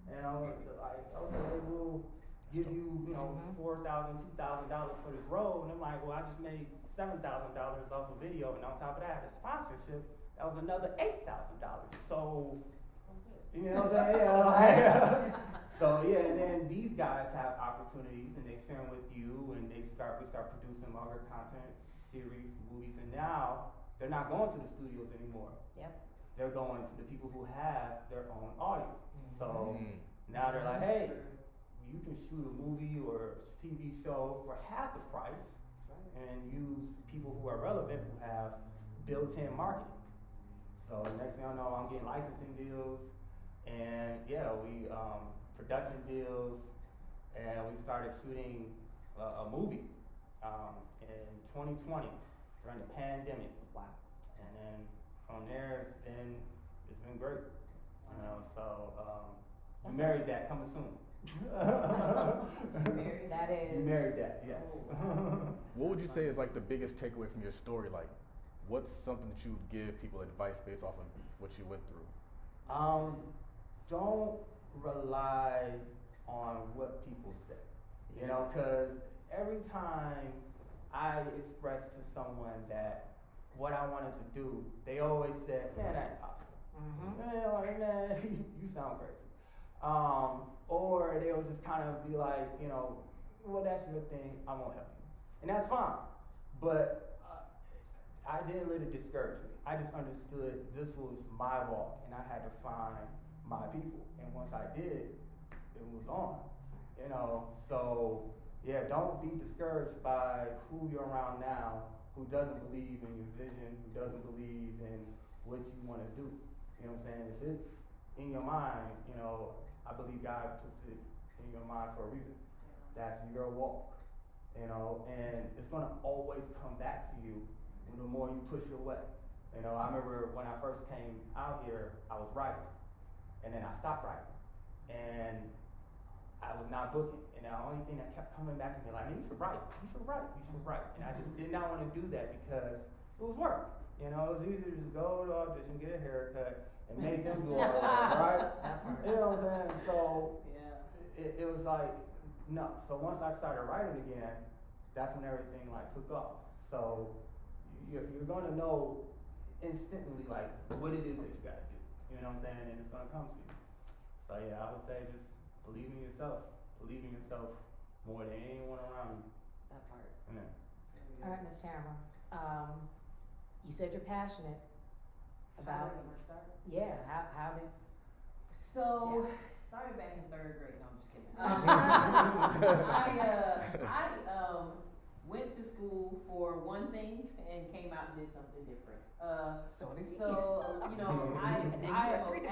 And I was like, okay, we'll give you, $4,000, $2,000 for this role. And I'm like, well, I just made $7,000 off a video, and on top of that, a sponsorship, that was another $8,000. So, you know what I'm saying? Yeah, so yeah, and then these guys have opportunities, and they share them with you, and we start producing longer content, series, movies, and now they're not going to the studios anymore. Yep. They're going to the people who have their own audience. So now they're like, hey, you can shoot a movie or a TV show for half the price and use people who are relevant, who have built-in marketing. So next thing I know, I'm getting licensing deals, and yeah, we production deals, and we started shooting a movie in 2020 during the pandemic. Wow. And then from there, it's been great. So you married that coming soon. That is. You married that, yes. What would you say is like the biggest takeaway from your story? Like, what's something that you would give people advice based off of what you went through? Don't rely on what people say, because every time I express to someone that what I wanted to do, they always said, man, that ain't possible. Man, you sound crazy. Or they'll just kind of be like, well, that's your thing, I won't help you. And that's fine. But I didn't let it discourage me. I just understood this was my walk and I had to find my people. And once I did, it was on. You know, so yeah, don't be discouraged by who you're around now who doesn't believe in your vision, who doesn't believe in what you want to do. You know what I'm saying? If it's in your mind, you know, I believe God puts it in your mind for a reason. That's your walk, you know, and it's gonna always come back to you the more you push your way. You know, I remember when I first came out here, I was writing, and then I stopped writing, and I was not booking, and the only thing that kept coming back to me, like, man, you should write, you should write, you should write, and I just did not want to do that because it was work. You know, it was easier to just go to the audition, get a haircut, and make them do all that, right? You know what I'm saying? So it was like, no. So once I started writing again, that's when everything like took off. So you're gonna know instantly like what it is that you gotta do. You know what I'm saying? And it's gonna come to you. So yeah, I would say just believe in yourself. Believe in yourself more than anyone around you. That part. Amen. All right, Ms. Tamara, you said you're passionate about, how did, So, started back in 3rd grade. No, I'm just kidding. I went to school for one thing and came out and did something different. So you know, I am an advocate.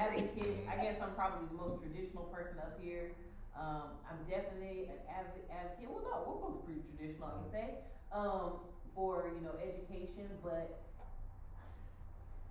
I guess I'm probably the most traditional person up here. I'm definitely an advocate. Well, no, we're both pretty traditional, I would say, for, you know, education, but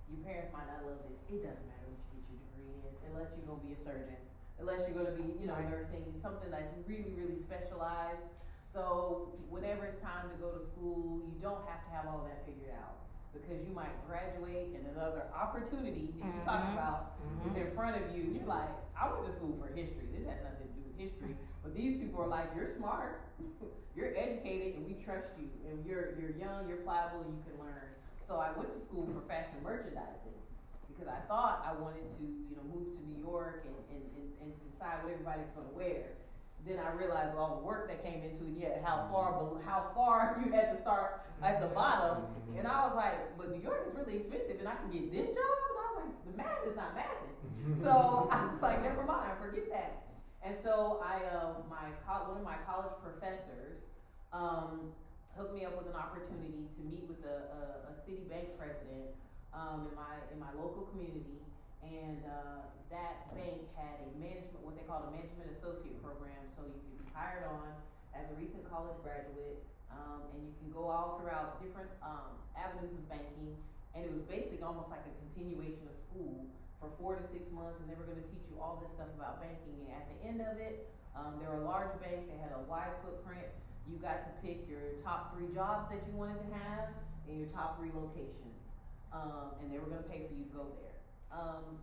your parents might not love this. It doesn't matter what you get your degree in, unless you're gonna be a surgeon, unless you're gonna be, you know, nursing, something that's really, really specialized. So whenever it's time to go to school, you don't have to have all that figured out, because you might graduate and another opportunity that you talk about is in front of you, and you're like, I went to school for history. This has nothing to do with history. But these people are like, you're smart, you're educated, and we trust you, and you're young, you're pliable, and you can learn. So I went to school for fashion merchandising because I thought I wanted to, you know, move to New York and decide what everybody's gonna wear. Then I realized all the work that came into it, yet how far you had to start at the bottom. And I was like, but New York is really expensive and I can get this job? And I was like, the math is not mathing. So I was like, never mind, forget that. And so one of my college professors hooked me up with an opportunity to meet with a city bank president in my local community. And that bank had a management, what they call a management associate program, so you can be hired on as a recent college graduate, and you can go all throughout different avenues of banking, and it was basically almost like a continuation of school for 4 to 6 months, and they were going to teach you all this stuff about banking, and at the end of it, they were a large bank, they had a wide footprint, you got to pick your top 3 jobs that you wanted to have, and your top 3 locations, and they were going to pay for you to go there.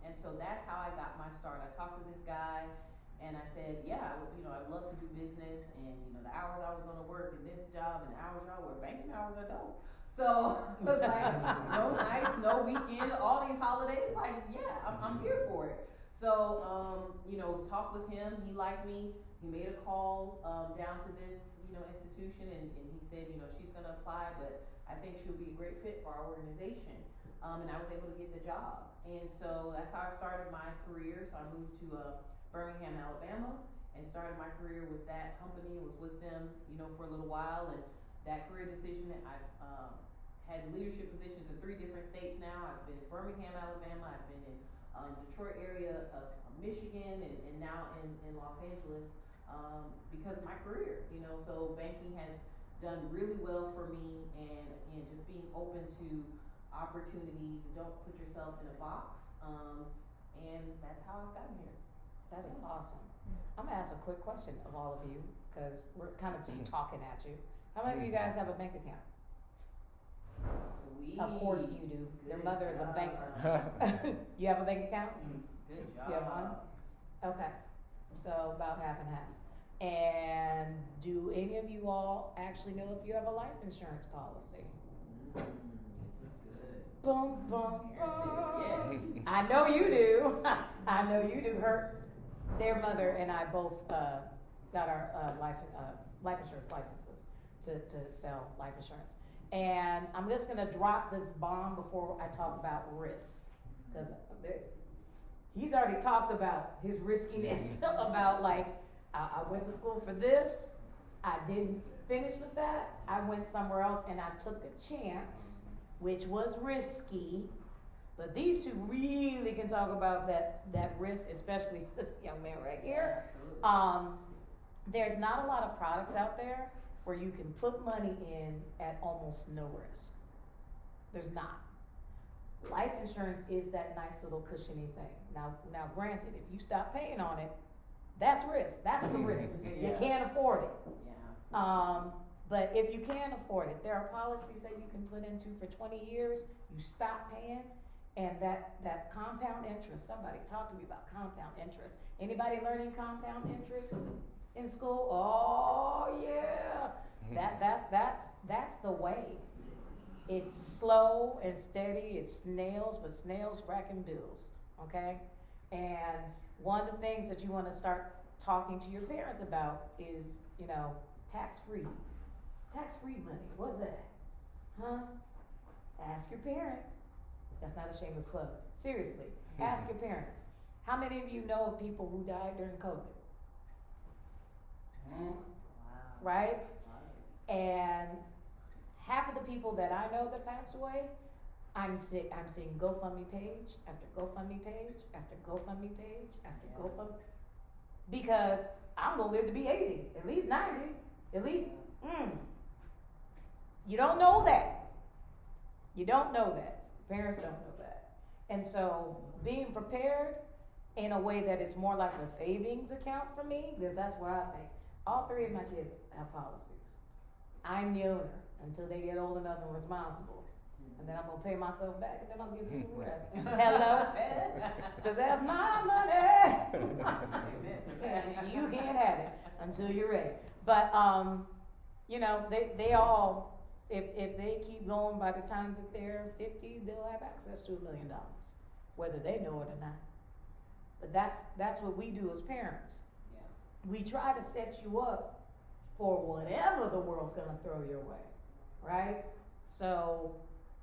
And so that's how I got my start. I talked to this guy and I said, yeah, I'd love to do business, and, the hours I was going to work in this job and the hours y'all work, banking hours are dope. So it was like, no nights, no weekends, all these holidays, like, yeah, I'm here for it. So, talked with him, he liked me, he made a call, down to this, institution, and he said, she's going to apply, but I think she'll be a great fit for our organization. And I was able to get the job. And so that's how I started my career. So I moved to Birmingham, Alabama, and started my career with that company, was with them, for a little while. And that career decision, I've had leadership positions in 3 different states now. I've been in Birmingham, Alabama. I've been in Detroit area of Michigan, and now in Los Angeles because of my career. So banking has done really well for me. And again, just being open to opportunities, don't put yourself in a box, and that's how I've gotten here. That is awesome. I'm gonna ask a quick question of all of you, because we're kind of just talking at you. How many of you guys have a bank account? Sweet. Of course you do. Your mother is a job. banker. You have a bank account? Good job. You have one? Okay, so about half and half. And do any of you all actually know if you have a life insurance policy? This is good. Boom, boom, Yes. boom. I know you do. I know you do. Their mother and I both got our life insurance licenses to sell life insurance. And I'm just gonna drop this bomb before I talk about risk, because he's already talked about his riskiness about like, I went to school for this, I didn't finish with that, I went somewhere else and I took a chance, which was risky. But these two really can talk about that risk, especially this young man right here. There's not a lot of products out there where you can put money in at almost no risk. There's not. Life insurance is that nice little cushiony thing. Now granted, if you stop paying on it, that's risk. That's the risk. You can't afford it. But if you can afford it, there are policies that you can put into for 20 years, you stop paying, and that compound interest, somebody talk to me about compound interest. Anybody learning compound interest in school? Oh yeah. That's the way. It's slow and steady, it's snails, but snails racking bills, okay? And one of the things that you wanna start talking to your parents about is, tax-free money. What's that? Huh? Ask your parents. That's not a shameless plug. Seriously, ask your parents. How many of you know of people who died during COVID? Wow. Right? And half of the people that I know that passed away, I'm seeing GoFundMe page after GoFundMe page after GoFundMe page after GoFundMe, because I'm gonna live to be 80, at least 90, at least. You don't know that. You don't know that. Parents don't know that. And so being prepared in a way that is more like a savings account for me, because that's what I think. All three of my kids have policies. I'm the owner until they get old enough and responsible. And then I'm gonna pay myself back and then I'll give them the rest. Hello? Because that's my money. You can't have it until you're ready. But, they all, if they keep going, by the time that they're 50, they'll have access to $1 million, whether they know it or not. But that's what we do as parents. Yeah. We try to set you up for whatever the world's gonna throw your way, right? So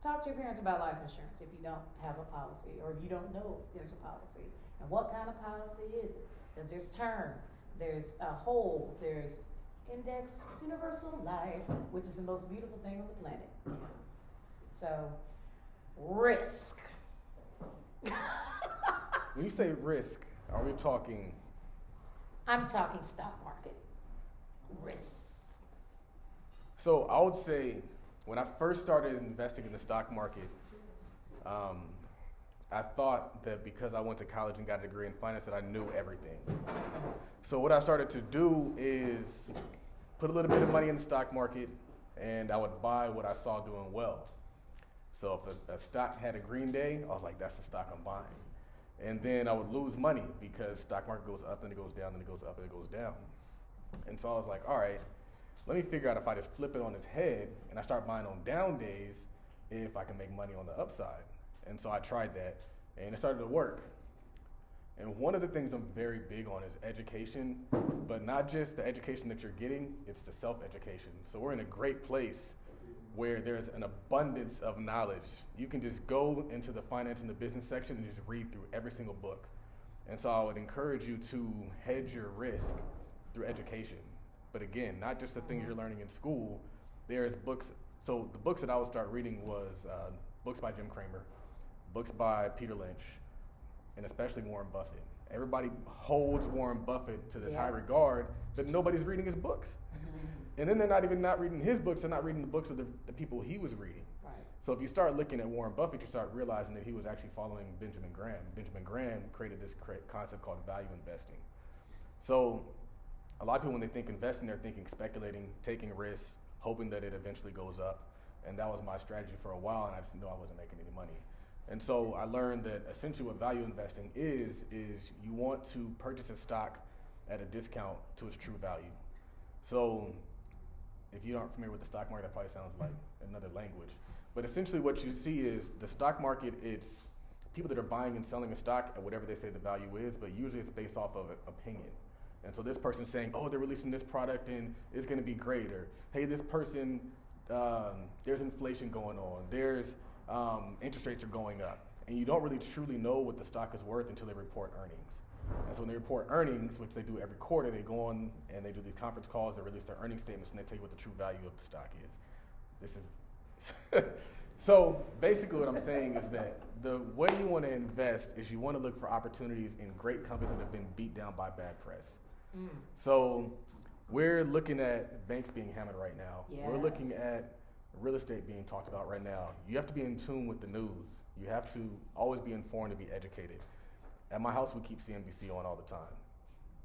talk to your parents about life insurance if you don't have a policy, or if you don't know if there's a policy. And what kind of policy is it? Because there's term, there's a whole, there's index universal life, which is the most beautiful thing on the planet. So, risk. When you say risk, are we talking? I'm talking stock market. Risk. So I would say when I first started investing in the stock market, I thought that because I went to college and got a degree in finance that I knew everything. So what I started to do is put a little bit of money in the stock market, and I would buy what I saw doing well. So if a stock had a green day, I was like, that's the stock I'm buying. And then I would lose money because stock market goes up and it goes down and it goes up and it goes down. And so I was like, all right, let me figure out if I just flip it on its head and I start buying on down days, if I can make money on the upside. And so I tried that and it started to work. And one of the things I'm very big on is education, but not just the education that you're getting, it's the self-education. So we're in a great place where there's an abundance of knowledge. You can just go into the finance and the business section and just read through every single book. And so I would encourage you to hedge your risk through education. But again, not just the things you're learning in school, there's books. So the books that I would start reading was books by Jim Cramer, books by Peter Lynch, and especially Warren Buffett. Everybody holds Warren Buffett to this high regard, but nobody's reading his books. And then they're not reading his books, they're not reading the books of the people he was reading. Right. So if you start looking at Warren Buffett, you start realizing that he was actually following Benjamin Graham. Benjamin Graham created this concept called value investing. So a lot of people, when they think investing, they're thinking speculating, taking risks, hoping that it eventually goes up. And that was my strategy for a while, and I just knew I wasn't making any money. And so I learned that essentially what value investing is you want to purchase a stock at a discount to its true value. So if you aren't familiar with the stock market, that probably sounds like another language. But essentially what you see is the stock market, it's people that are buying and selling a stock at whatever they say the value is, but usually it's based off of opinion. And so this person's saying, oh, they're releasing this product and it's going to be great. Or, hey, this person, there's inflation going on. There's interest rates are going up. And you don't really truly know what the stock is worth until they report earnings. And so when they report earnings, which they do every quarter, they go on and they do these conference calls, they release their earnings statements, and they tell you what the true value of the stock is. This is so basically what I'm saying is that the way you want to invest is you want to look for opportunities in great companies that have been beat down by bad press. So we're looking at banks being hammered right now. Yes. We're looking at real estate being talked about right now. You have to be in tune with the news. You have to always be informed and be educated. At my house, we keep CNBC on all the time.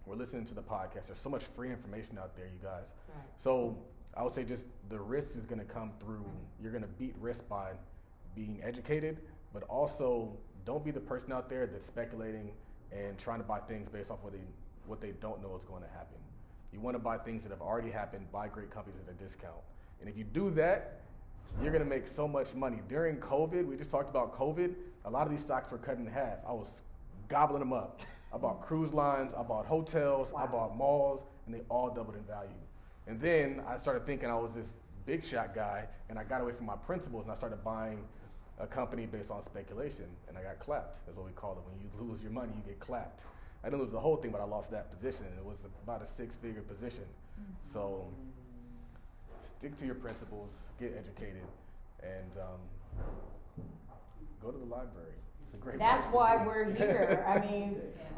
We're listening to the podcast. There's so much free information out there, you guys. Right. So I would say just the risk is going to come through. You're going to beat risk by being educated, but also don't be the person out there that's speculating and trying to buy things based off what they don't know is going to happen. You want to buy things that have already happened, buy great companies at a discount. And if you do that, you're going to make so much money. During COVID, we just talked about COVID, a lot of these stocks were cut in half. I was gobbling them up. I bought cruise lines, I bought hotels, I bought malls, and they all doubled in value. And then I started thinking I was this big shot guy, and I got away from my principles, and I started buying a company based on speculation, and I got clapped. That's what we call it. When you lose your money, you get clapped. I didn't lose the whole thing, but I lost that position, and it was about a 6-figure position. So stick to your principles, get educated, and go to the library. It's a great That's place to why be. we're here.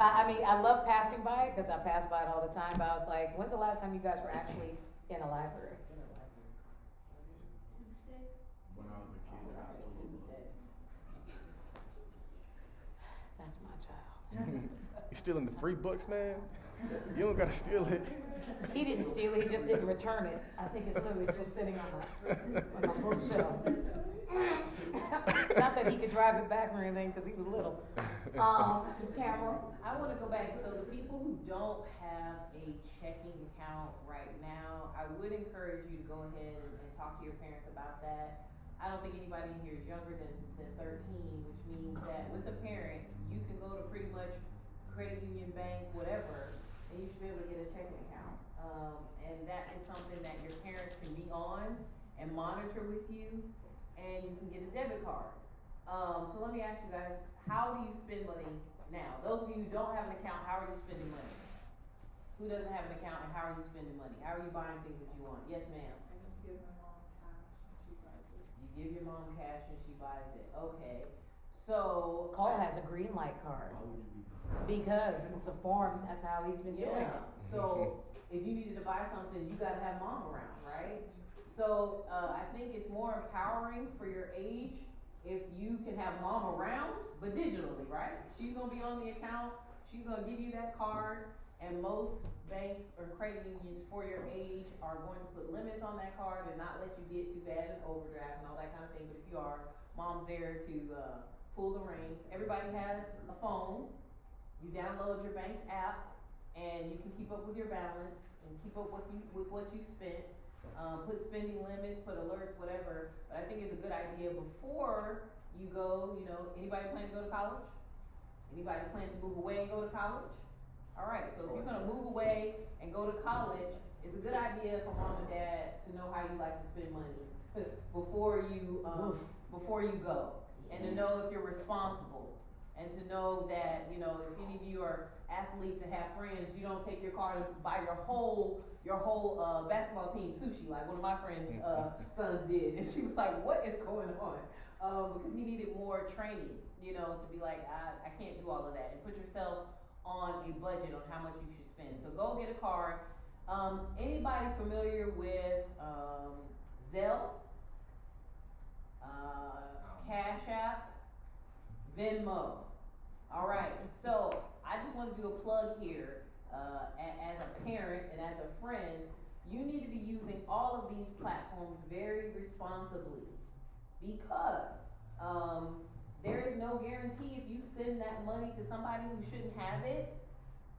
I love passing by it because I pass by it all the time. But I was like, when's the last time you guys were actually in a library? When I was a kid, I stole a book. That's my child. You stealing the free books, man? You don't gotta steal it. He didn't steal it. He just didn't return it. I think it's literally just sitting on my bookshelf. Not that he could drive it back or anything because he was little. Ms. Tamara? I want to go back. So the people who don't have a checking account right now, I would encourage you to go ahead and talk to your parents about that. I don't think anybody in here is younger than 13, which means that with a parent, you can go to pretty much credit union, bank, whatever, and you should be able to get a checking account. And that is something that your parents can be on and monitor with you, and you can get a debit card. So let me ask you guys, how do you spend money now? Those of you who don't have an account, how are you spending money? Who doesn't have an account, and how are you spending money? How are you buying things that you want? Yes, ma'am. I just give my mom cash and she buys it. You give your mom cash and she buys it. Okay. So Cole has a green light card because it's a form. That's how he's been doing it. So if you needed to buy something, you gotta have mom around, right? So I think it's more empowering for your age if you can have mom around, but digitally, right? She's gonna be on the account. She's gonna give you that card, and most banks or credit unions for your age are going to put limits on that card and not let you get too bad in overdraft and all that kind of thing. But if you are, mom's there to pull the reins. Everybody has a phone. You download your bank's app, and you can keep up with your balance and keep up with what you spent. Put spending limits, put alerts, whatever. But I think it's a good idea before you go. You know, anybody plan to go to college? Anybody plan to move away and go to college? All right. So if you're gonna move away and go to college, it's a good idea for mom and dad to know how you like to spend money before you go, and to know if you're responsible, and to know that, you know, if any of you are athletes and have friends, you don't take your car to buy your whole basketball team sushi like one of my friends' sons did, and she was like, "What is going on?" Because he needed more training, you know, to be like, I can't do all of that, and put yourself on a budget on how much you should spend. So go get a card. Anybody familiar with Zelle, Cash App, Venmo? All right, so I just want to do a plug here. As a parent and as a friend, you need to be using all of these platforms very responsibly, because there is no guarantee if you send that money to somebody who shouldn't have it,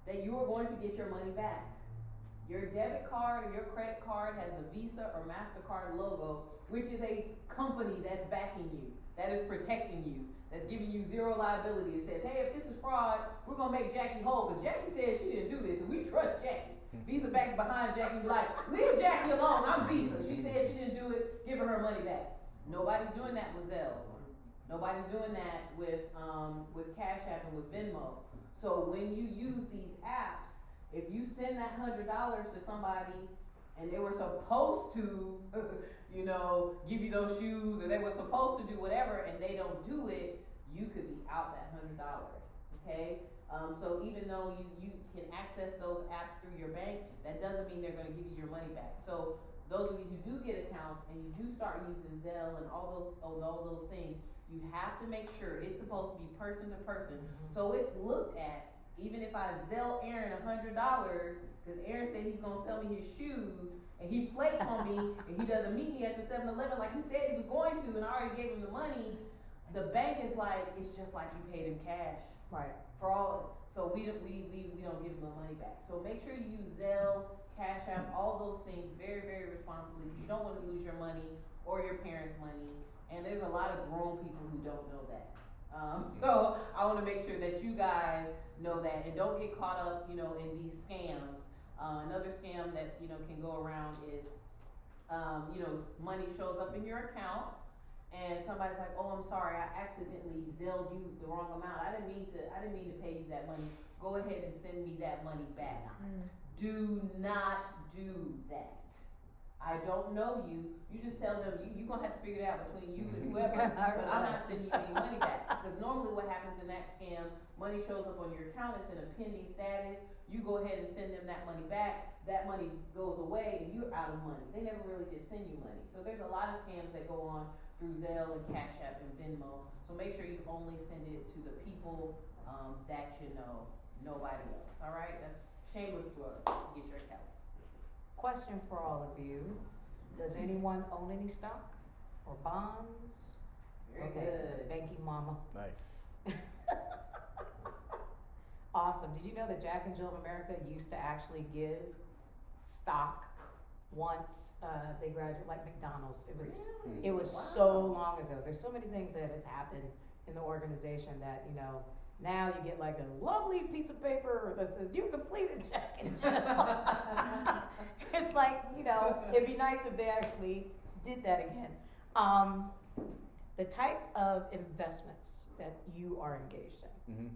that you are going to get your money back. Your debit card or your credit card has a Visa or MasterCard logo, which is a company that's backing you, that is protecting you, that's giving you zero liability. It says, hey, if this is fraud, we're gonna make Jackie whole, because Jackie said she didn't do this, and we trust Jackie. Visa back behind Jackie and be like, leave Jackie alone, I'm Visa. She said she didn't do it, give her money back. Nobody's doing that with Zelle. Nobody's doing that with Cash App and with Venmo. So when you use these apps, if you send that $100 to somebody and they were supposed to, give you those shoes, or they were supposed to do whatever, and they don't do it, you could be out that $100. Okay. So even though you can access those apps through your bank, that doesn't mean they're going to give you your money back. So those of you who do get accounts and you do start using Zelle and all those things, you have to make sure it's supposed to be person to person. So it's looked at. Even if I Zelle Aaron $100, because Aaron said he's gonna sell me his shoes, and he flakes on me, and he doesn't meet me at the 7-Eleven like he said he was going to, and I already gave him the money, the bank is like, it's just like you paid him cash. Right. So we don't give him the money back. So make sure you use Zelle, Cash App, all those things very, very responsibly. You don't want to lose your money or your parents' money, and there's a lot of grown people who don't know that. So I want to make sure that you guys know that, and don't get caught up, in these scams. Another scam that, can go around is, money shows up in your account, and somebody's like, oh, I'm sorry, I accidentally Zelled you the wrong amount. I didn't mean to pay you that money. Go ahead and send me that money back. Do not do that. I don't know you. You just tell them you're gonna have to figure it out between you and whoever. But I'm not sending you any money back, because normally what happens in that scam, money shows up on your account, it's in a pending status. You go ahead and send them that money back. That money goes away, and you're out of money. They never really did send you money. So there's a lot of scams that go on through Zelle and Cash App and Venmo. So make sure you only send it to the people that you know, nobody else. All right, that's shameless plug. Get your accounts. Question for all of you. Does anyone own any stock or bonds? Very good. Banking mama. Nice. Awesome. Did you know that Jack and Jill of America used to actually give stock once they graduated, like McDonald's? It was so long ago. There's so many things that has happened in the organization that, now you get like a lovely piece of paper that says you completed Jack and Jill. It's like, it'd be nice if they actually did that again. The type of investments that you are engaged in. Mm-hmm.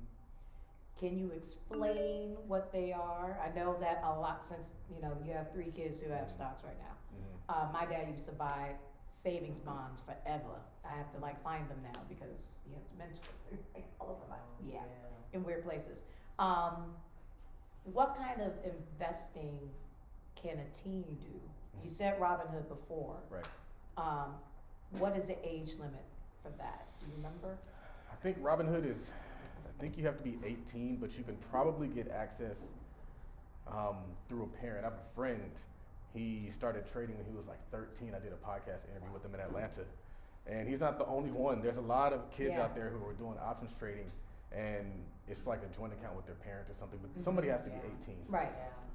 Can you explain what they are? I know that a lot, since you have 3 kids who have stocks right now. Mm-hmm. My dad used to buy savings bonds forever. I have to find them now because he has dementia all over my in weird places. What kind of investing can a teen do? You said Robinhood before. Right. What is the age limit for that? Do you remember? I think Robinhood is, you have to be 18, but you can probably get access through a parent. I have a friend, he started trading when he was like 13. I did a podcast interview with him in Atlanta. And he's not the only one. There's a lot of kids out there who are doing options trading, and it's like a joint account with their parent or something, but somebody has to be 18. Right.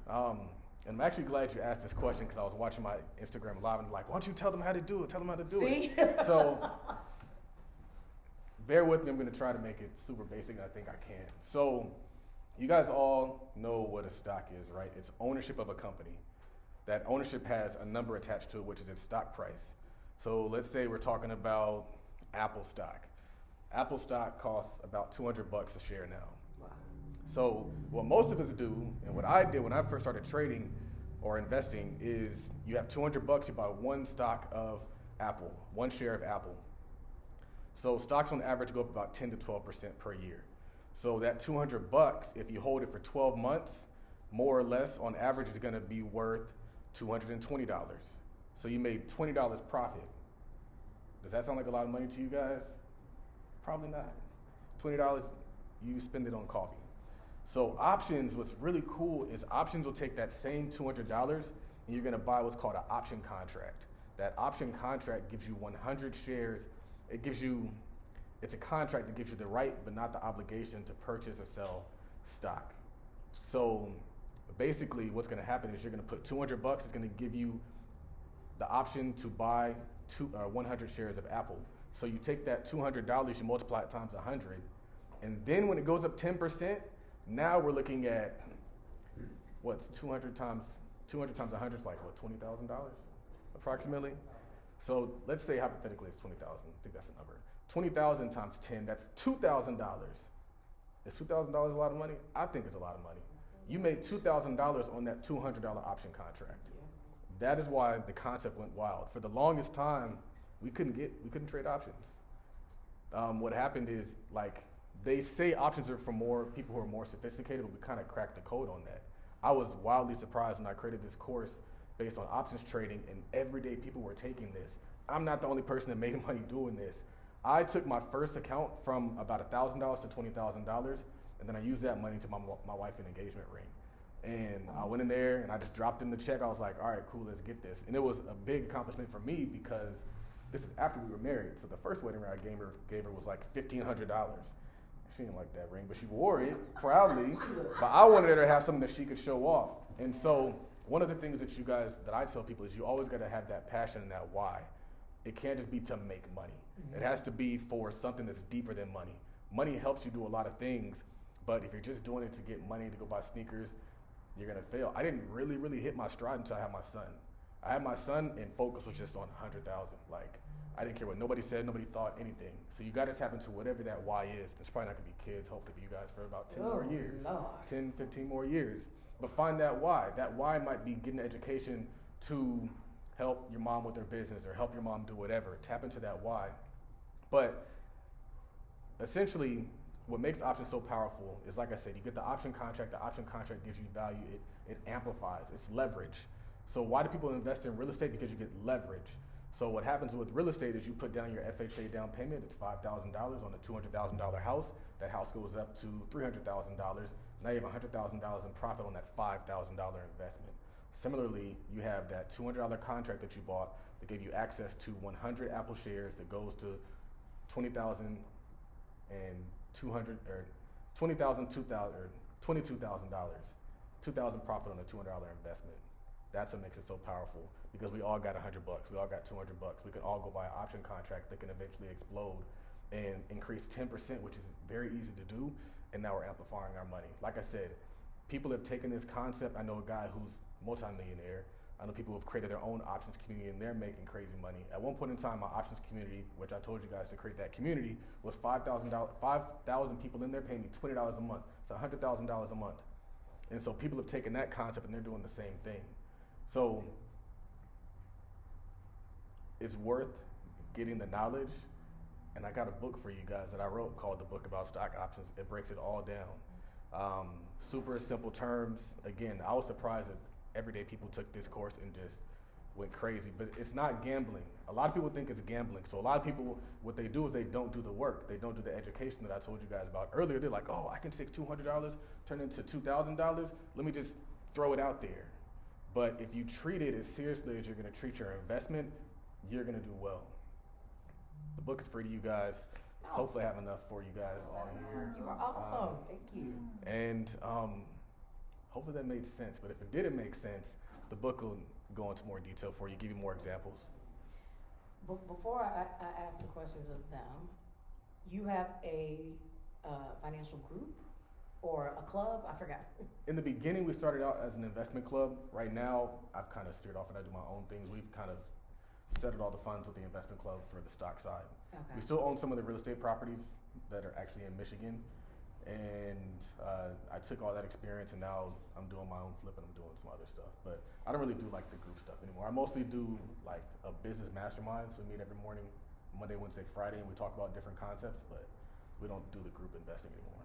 And I'm actually glad you asked this question, because I was watching my Instagram live and like, why don't you tell them how to do it? Tell them how to do See? it. So bear with me. I'm going to try to make it super basic, and I think I can. So you guys all know what a stock is, right? It's ownership of a company. That ownership has a number attached to it, which is its stock price. So let's say we're talking about Apple stock. Apple stock costs about $200 a share now. Wow. So what most of us do, and what I did when I first started trading or investing, is you have $200, you buy one stock of Apple, one share of Apple. So stocks on average go up about 10 to 12% per year. So that $200, if you hold it for 12 months, more or less, on average, is gonna be worth $220. So you made $20 profit. Does that sound like a lot of money to you guys? Probably not. $20, you spend it on coffee. So options, what's really cool is options will take that same $200 and you're gonna buy what's called an option contract. That option contract gives you 100 shares. It's a contract that gives you the right but not the obligation to purchase or sell stock. So Basically, what's going to happen is you're going to put $200. It's going to give you the option to buy 100 shares of Apple. So you take that $200, you multiply it times 100, and then when it goes up 10%, now we're looking at what's 200 times 100 is like what, $20,000 approximately. So let's say hypothetically it's 20,000. I think that's the number. 20,000 times 10, that's $2,000. Is $2,000 a lot of money? I think it's a lot of money. You made $2,000 on that $200 option contract. That is why the concept went wild. For the longest time, we couldn't trade options. What happened is, like, they say options are for more people who are more sophisticated, but we kind of cracked the code on that. I was wildly surprised when I created this course based on options trading, and everyday people were taking this. I'm not the only person that made money doing this. I took my first account from about $1,000 to $20,000, and then I used that money to my wife an engagement ring. And I went in there and I just dropped in the check. I was like, all right, cool, let's get this. And it was a big accomplishment for me because this is after we were married. So the first wedding ring I gave her was like $1,500. She didn't like that ring, but she wore it proudly. But I wanted her to have something that she could show off. And so one of the things that I tell people is you always got to have that passion and that why. It can't just be to make money. It has to be for something that's deeper than money. Money helps you do a lot of things, but if you're just doing it to get money to go buy sneakers, you're gonna fail. I didn't really hit my stride until I had my son. I had my son and focus was just on 100,000. Like, I didn't care what nobody said, nobody thought anything. So you gotta tap into whatever that why is. It's probably not gonna be kids, hopefully for you guys for about 10 more years. Lord. 10, 15 more years. But find that why. That why might be getting education to help your mom with her business or help your mom do whatever. Tap into that why. But essentially, what makes options so powerful is, like I said, you get the option contract. The option contract gives you value. It amplifies. It's leverage. So why do people invest in real estate? Because you get leverage. So what happens with real estate is you put down your FHA down payment. It's $5,000 on a $200,000 house. That house goes up to $300,000. Now you have $100,000 in profit on that $5,000 investment. Similarly, you have that $200 contract that you bought that gave you access to 100 Apple shares that goes to $20,000 and $200 or $20,000, $2,000 or $22,000, $2,000 profit on a $200 investment. That's what makes it so powerful because we all got $100, we all got $200. We can all go buy an option contract that can eventually explode and increase 10%, which is very easy to do. And now we're amplifying our money. Like I said, people have taken this concept. I know a guy who's multi-millionaire. I know people who've created their own options community and they're making crazy money. At one point in time, my options community, which I told you guys to create that community, was $5,000 people in there paying me $20 a month. So $100,000 a month. And so people have taken that concept and they're doing the same thing. So it's worth getting the knowledge. And I got a book for you guys that I wrote called The Book About Stock Options. It breaks it all down. Super simple terms. Again, I was surprised that everyday people took this course and just went crazy, but it's not gambling. A lot of people think it's gambling. So a lot of people, what they do is they don't do the work. They don't do the education that I told you guys about earlier. They're like, oh, I can take $200, turn it into $2,000. Let me just throw it out there. But if you treat it as seriously as you're gonna treat your investment, you're gonna do well. The book is free to you guys. Hopefully I have enough for you guys on here. You are awesome. Thank you. And hopefully that made sense. But if it didn't make sense, the book will go into more detail for you, give you more examples. Before I ask the questions of them, you have a financial group or a club? I forgot. In the beginning, we started out as an investment club. Right now, I've kind of steered off and I do my own things. We've kind of settled all the funds with the investment club for the stock side. Okay. We still own some of the real estate properties that are actually in Michigan. And I took all that experience and now I'm doing my own flip and I'm doing some other stuff. But I don't really do like the group stuff anymore. I mostly do like a business mastermind. So we meet every morning, Monday, Wednesday, Friday, and we talk about different concepts, but we don't do the group investing anymore.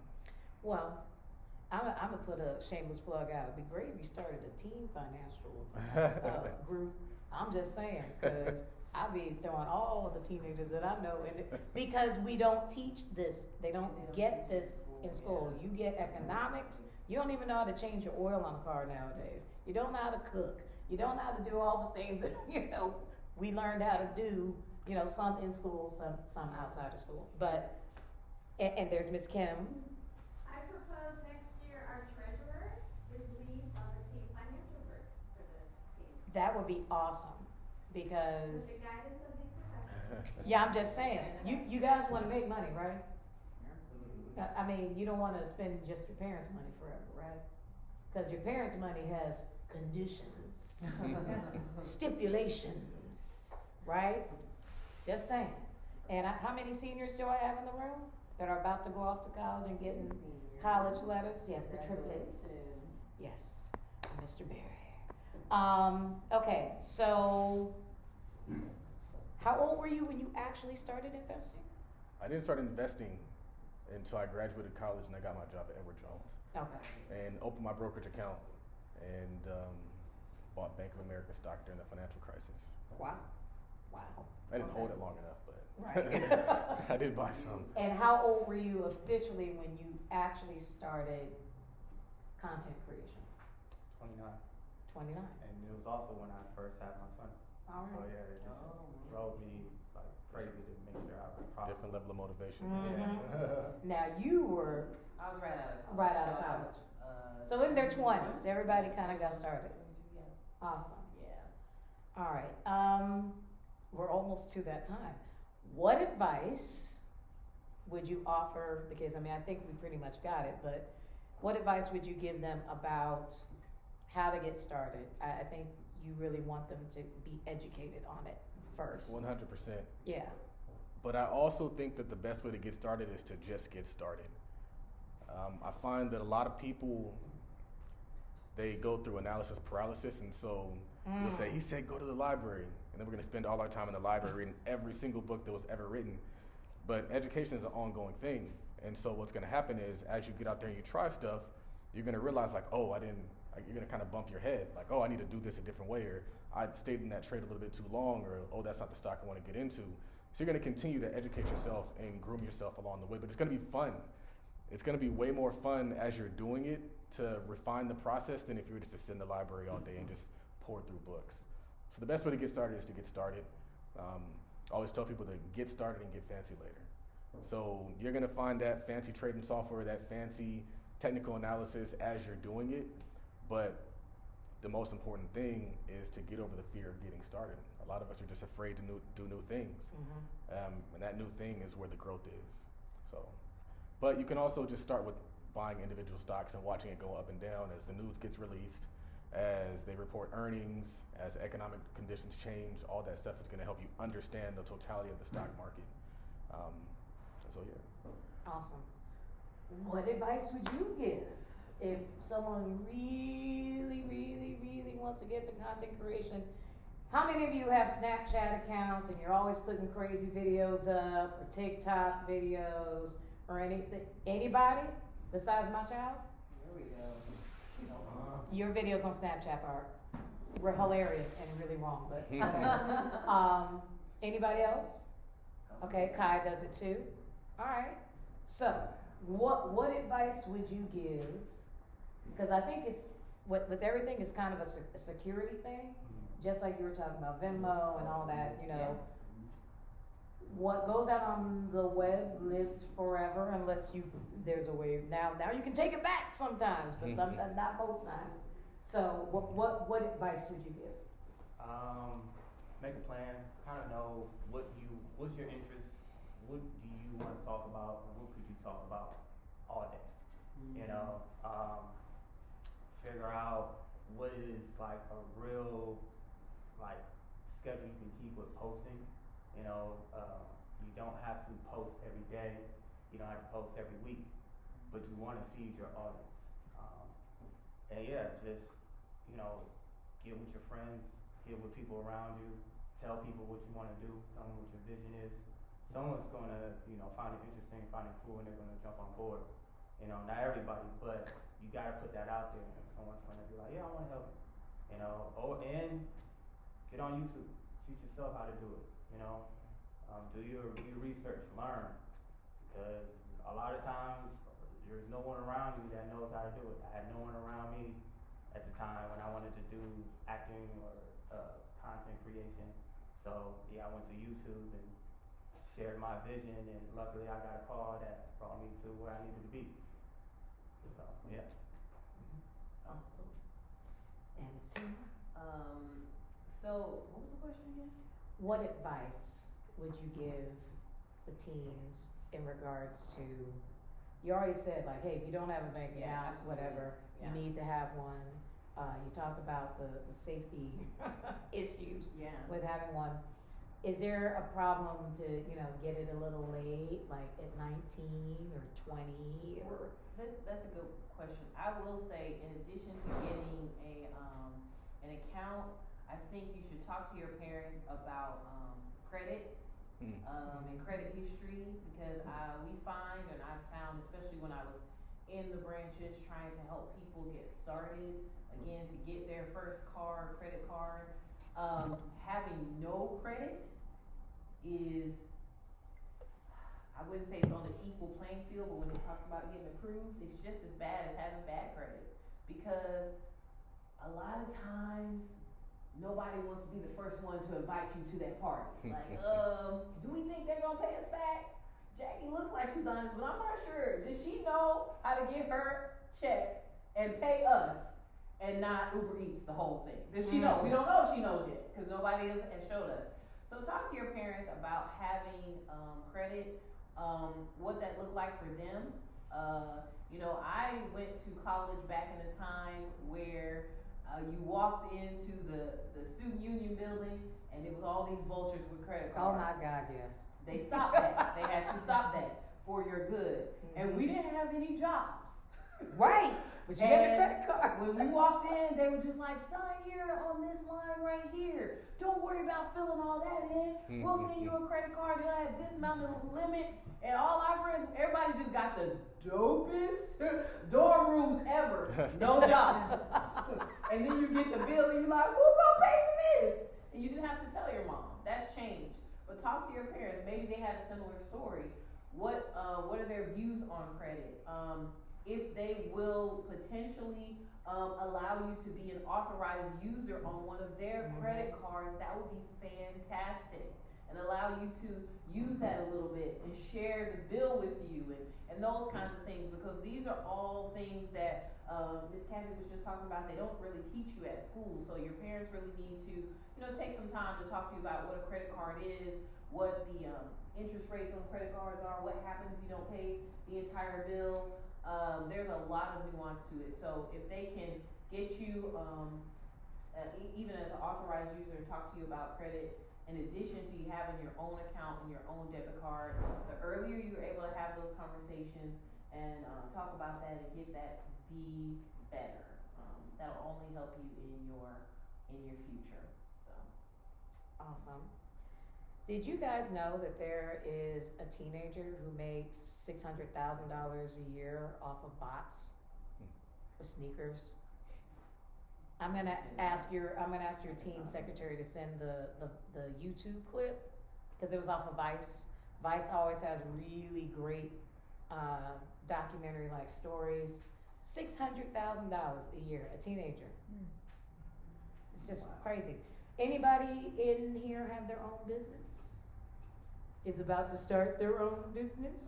Well, I'm gonna put a shameless plug out. It'd be great if you started a teen financial group. I'm just saying, because I be throwing all of the teenagers that I know in it, because we don't teach this. They don't get this in school. You get economics. You don't even know how to change your oil on a car nowadays. You don't know how to cook. You don't know how to do all the things that, we learned how to do, some in school, some outside of school. But, and there's Miss Kim. I propose next year our treasurer is Lee on the that would be awesome, because, With the guidance of these professors. yeah, I'm just saying, you guys wanna make money, right? I mean, you don't wanna spend just your parents' money forever, right? Cause your parents' money has conditions, stipulations, right? Just saying. And how many seniors do I have in the room that are about to go off to college and getting college letters? Yes, the triplets. Yes, Mr. Berry. Okay, so how old were you when you actually started investing? I didn't start investing until I graduated college and I got my job at Edward Jones. Okay. And opened my brokerage account and bought Bank of America stock during the financial crisis. Wow. Wow. I didn't hold it long enough, but Right. I did buy some. And how old were you officially when you actually started content creation? 29. 29. And it was also when I first had my son. All So right. yeah, it just drove me like crazy to make sure I was proud. Different level of motivation. Mhm. Now you were I was right out of college. Right out of So I college. was, so in their 20s. Everybody kind of got started. Yeah. Awesome. Yeah. All right. We're almost to that time. What advice would you offer the kids? I mean, I think we pretty much got it, but what advice would you give them about how to get started? I think you really want them to be educated on it first. 100%. Yeah. But I also think that the best way to get started is to just get started. I find that a lot of people, they go through analysis paralysis, and so they'll say, he said go to the library, and then we're going to spend all our time in the library reading every single book that was ever written. But education is an ongoing thing, and so what's going to happen is as you get out there and you try stuff, you're going to realize like, oh, you're going to kind of bump your head, like, oh, I need to do this a different way, or I stayed in that trade a little bit too long, or oh, that's not the stock I want to get into. So you're going to continue to educate yourself and groom yourself along the way, but it's going to be fun. It's going to be way more fun as you're doing it to refine the process than if you were just to sit in the library all day and just pour through books. So the best way to get started is to get started. I always tell people to get started and get fancy later. So you're going to find that fancy trading software, that fancy technical analysis as you're doing it, but the most important thing is to get over the fear of getting started. A lot of us are just afraid to do new things, and that new thing is where the growth is. So, but you can also just start with buying individual stocks and watching it go up and down as the news gets released, as they report earnings, as economic conditions change. All that stuff is going to help you understand the totality of the stock market. So yeah. Awesome. What advice would you give if someone really, really, really wants to get to content creation? How many of you have Snapchat accounts and you're always putting crazy videos up, or TikTok videos, or anything? Anybody besides my child? There we go. Your videos on Snapchat were hilarious and really wrong, but anybody else? Okay, Kai does it too. All right. So, what advice would you give? Because I think it's with everything, it's kind of a security thing, just like you were talking about Venmo and all that. You know, what goes out on the web lives forever unless there's a way now you can take it back sometimes, but sometimes not most times. So what advice would you give? Make a plan, kind of know what's your interest, what do you want to talk about, and what could you talk about all day, you know, figure out what is like a real like schedule you can keep with posting, you know, you don't have to post every day, you don't have to post every week, but you want to feed your audience, and yeah, just, you know, get with your friends, get with people around you, tell people what you want to do, tell them what your vision is. Someone's going to, you know, find it interesting, find it cool, and they're going to jump on board. You know, not everybody, but you got to put that out there, and someone's going to be like, yeah, I want to help you. You know, and get on YouTube, teach yourself how to do it. You know, do your research, learn, because a lot of times there's no one around you that knows how to do it. I had no one around me at the time when I wanted to do acting or content creation. So yeah, I went to YouTube and shared my vision, and luckily I got a call that brought me to where I needed to be. So yeah. Awesome. And Ms. Tina? So, what was the question again? What advice would you give the teens in regards to, you already said like, hey, if you don't have a bank Yeah, account, absolutely. whatever, you Yeah. need to have one. You talked about the safety issues Yeah. with having one. Is there a problem to, get it a little late, like at 19 or 20 or? That's a good question. I will say, in addition to getting an account, I think you should talk to your parents about credit and credit history, because we find, and I found, especially when I was in the branches trying to help people get started, again, to get their first credit card, having no credit is, I wouldn't say it's on the equal playing field, but when it talks about getting approved, it's just as bad as having bad credit, because a lot of times nobody wants to be the first one to invite you to that party. Like, do we think they're gonna pay us back? Jackie looks like she's honest, but I'm not sure. Does she know how to get her check and pay us and not Uber Eats the whole thing? Does she know? We don't know if she knows yet, because nobody has showed us. So talk to your parents about having credit, what that looked like for them. I went to college back in a time where you walked into the student union building and it was all these vultures with credit Oh cards. my God, yes. They stopped that. They had to stop that for your good. And we didn't have any jobs. Right, but you get a credit card. When we walked in, they were just like, sign here on this line right here. Don't worry about filling all that in. We'll send you a credit card. You'll have this amount of limit. And all our friends, everybody just got the dopest dorm rooms ever. No jobs. And then you get the bill and you're like, who gonna pay for this? And you didn't have to tell your mom. That's changed. But talk to your parents. Maybe they had a similar story. What are their views on credit? If they will potentially allow you to be an authorized user on one of their credit cards, that would be fantastic. And allow you to use that a little bit and share the bill with you and those kinds of things, because these are all things that Ms. Kathy was just talking about. They don't really teach you at school, so your parents really need to, take some time to talk to you about what a credit card is, what the interest rates on credit cards are, what happens if you don't pay the entire bill. There's a lot of nuance to it. So if they can get you, even as an authorized user, talk to you about credit, in addition to you having your own account and your own debit card, the earlier you're able to have those conversations and talk about that and get that, the better. That'll only help you in your future. So Awesome. Did you guys know that there is a teenager who makes $600,000 a year off of bots for sneakers? I'm gonna ask your teen secretary to send the YouTube clip, because it was off of Vice. Vice always has really great documentary like stories. $600,000 a year, a teenager. It's just crazy. Anybody in here have their own business? Is about to start their own business?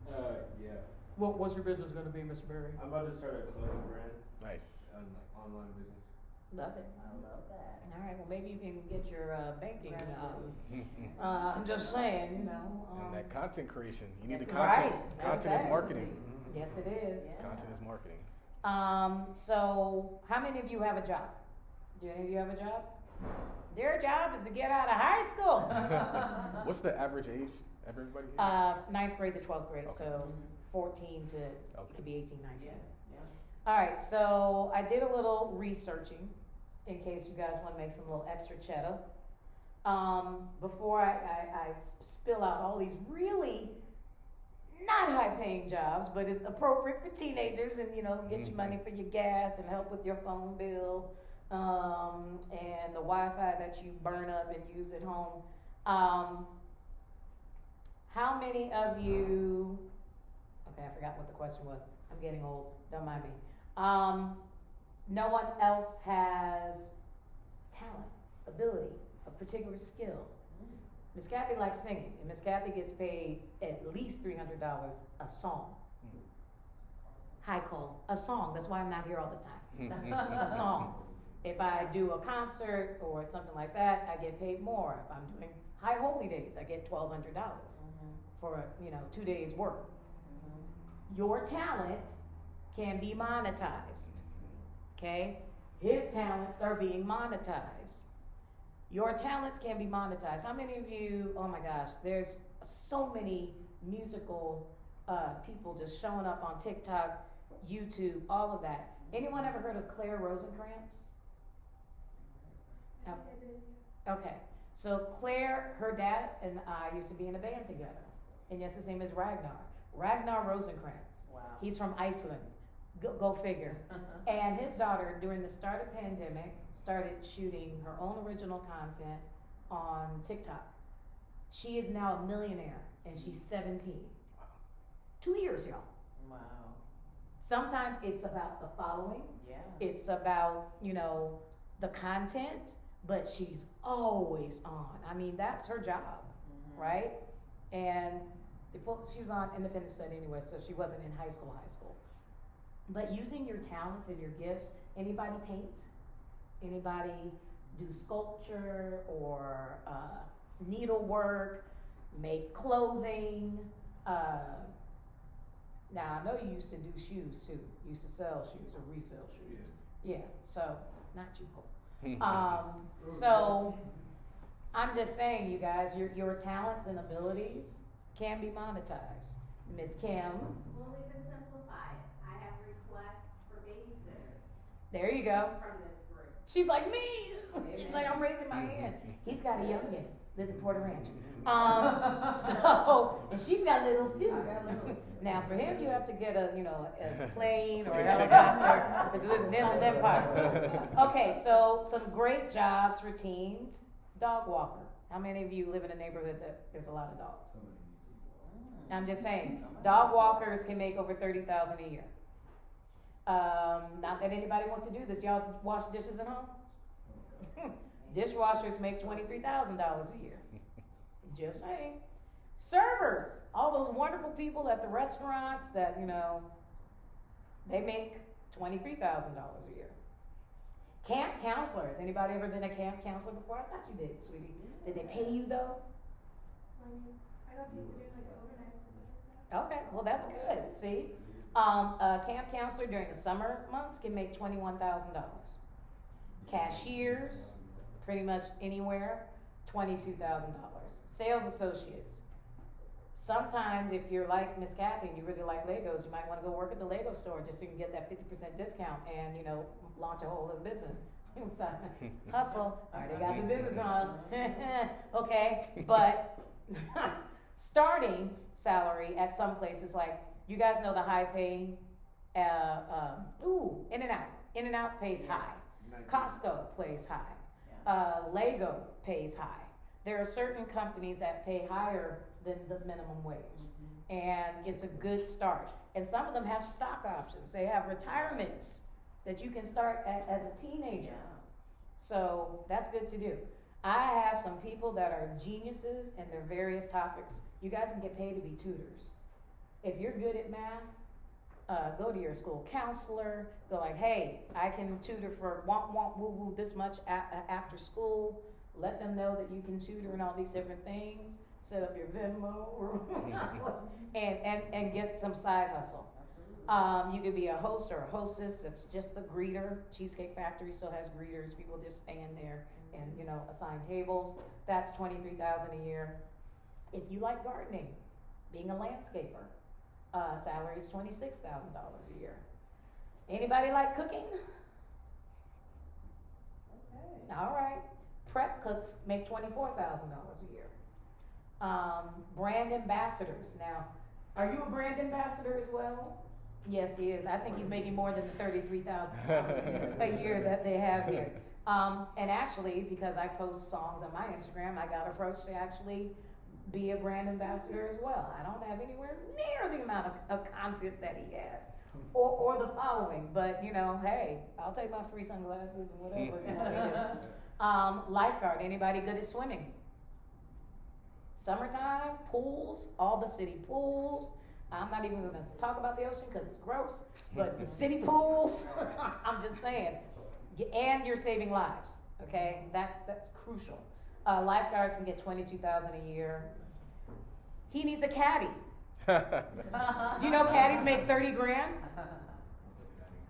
Yeah. What's your business gonna be, Mr. Berry? I'm about to start a clothing brand, Nice. online business. Love it. I love that. All right, well, maybe you can get your banking. I'm just saying, And that content creation. You need the Right. content. Content is Okay. marketing. Yes, it is. Yeah. Content is marketing. So how many of you have a job? Do any of you have a job? Their job is to get out of high school. What's the average age of everybody here? 9th grade to 12th grade, Okay. so 14 to, it Okay. could be 18, 19. Yeah. All right, so I did a little researching in case you guys want to make some little extra cheddar. Before I spill out all these really not high-paying jobs, but it's appropriate for teenagers, and get you money for your gas and help with your phone bill, and the Wi-Fi that you burn up and use at home. How many of you? Okay, I forgot what the question was. I'm getting old. Don't mind me. No one else has talent, ability, a particular skill. Miss Kathy likes singing, and Miss Kathy gets paid at least $300 a song. Hi, Cole. A song. That's why I'm not here all the time. A song. If I do a concert or something like that, I get paid more. If I'm doing high holy days, I get $1,200 for 2 days work. Your talent can be monetized. Okay? His talents are being monetized. Your talents can be monetized. How many of you, oh my gosh, there's so many musical people just showing up on TikTok, YouTube, all of that. Anyone ever heard of Claire Rosenkrantz? Okay, so Claire, her dad and I used to be in a band together. And yes, his name is Ragnar. Ragnar Rosenkrantz. Wow. He's from Iceland. Go figure. And his daughter, during the start of pandemic, started shooting her own original content on TikTok. She is now a millionaire, and she's 17. 2 years, y'all. Wow. Sometimes it's about the following. Yeah. It's about, the content, but she's always on. I mean, that's her job, right? And she was on independent study anyway, so she wasn't in high school. But using your talents and your gifts, anybody paint? Anybody do sculpture or needlework, make clothing? Now, I know you used to do shoes too. You used to sell shoes or resell shoes. Yeah, so not you, Cole. So I'm just saying, you guys, your talents and abilities can be monetized. Miss Kim. We'll even simplify it. I have requests for babysitters There you go. from this group. She's like, me. She's like, I'm raising my hand. He's got a youngin. Lives in Porter Ranch. And she's got littles too. I got littles. Now for him, you have to get a plane or a helicopter because it isn't in them part. Okay, so some great jobs for teens. Dog walker. How many of you live in a neighborhood that there's a lot of dogs? I'm just saying, dog walkers can make over $30,000 a year. Not that anybody wants to do this. Y'all wash dishes at home? Dishwashers make $23,000 a year. Just saying. Servers, all those wonderful people at the restaurants that, they make $23,000 a year. Camp counselors. Anybody ever been a camp counselor before? I thought you did, sweetie. Did they pay you though? I got paid for doing like overnights and stuff like that. Okay, well that's good. See, a camp counselor during the summer months can make $21,000. Cashiers, pretty much anywhere, $22,000. Sales associates. Sometimes if you're like Miss Kathy and you really like Legos, you might want to go work at the Lego store just so you can get that 50% discount and launch a whole other business. So, hustle. Already got the business on. Okay, but starting salary at some places, like you guys know the high paying, In-N-Out pays high. Costco pays high. Lego pays high. There are certain companies that pay higher than the minimum wage, and it's a good start. And some of them have stock options. They have retirements that you can start as a teenager. So that's good to do. I have some people that are geniuses in their various topics. You guys can get paid to be tutors. If you're good at math, go to your school counselor. Go like, hey, I can tutor for woo this much after school. Let them know that you can tutor and all these different things. Set up your Venmo and get some side hustle. You could be a host or a hostess. That's just the greeter. Cheesecake Factory still has greeters. People just stand there and assign tables. That's $23,000 a year. If you like gardening, being a landscaper, salary is $26,000 a year. Anybody like cooking? Okay. All right. Prep cooks make $24,000 a year. Brand ambassadors. Now, are you a brand ambassador as well? Yes, he is. I think he's making more than the $33,000 a year that they have here. And actually, because I post songs on my Instagram, I got approached to actually be a brand ambassador as well. I don't have anywhere near the amount of content that he has, or the following. But hey, I'll take my free sunglasses and whatever you want me to do. Lifeguard. Anybody good at swimming? Summertime, pools, all the city pools. I'm not even going to talk about the ocean because it's gross, but the city pools, I'm just saying, And you're saving lives, okay? That's crucial. Lifeguards can get $22,000 a year. He needs a caddy. Do you know caddies make 30 grand?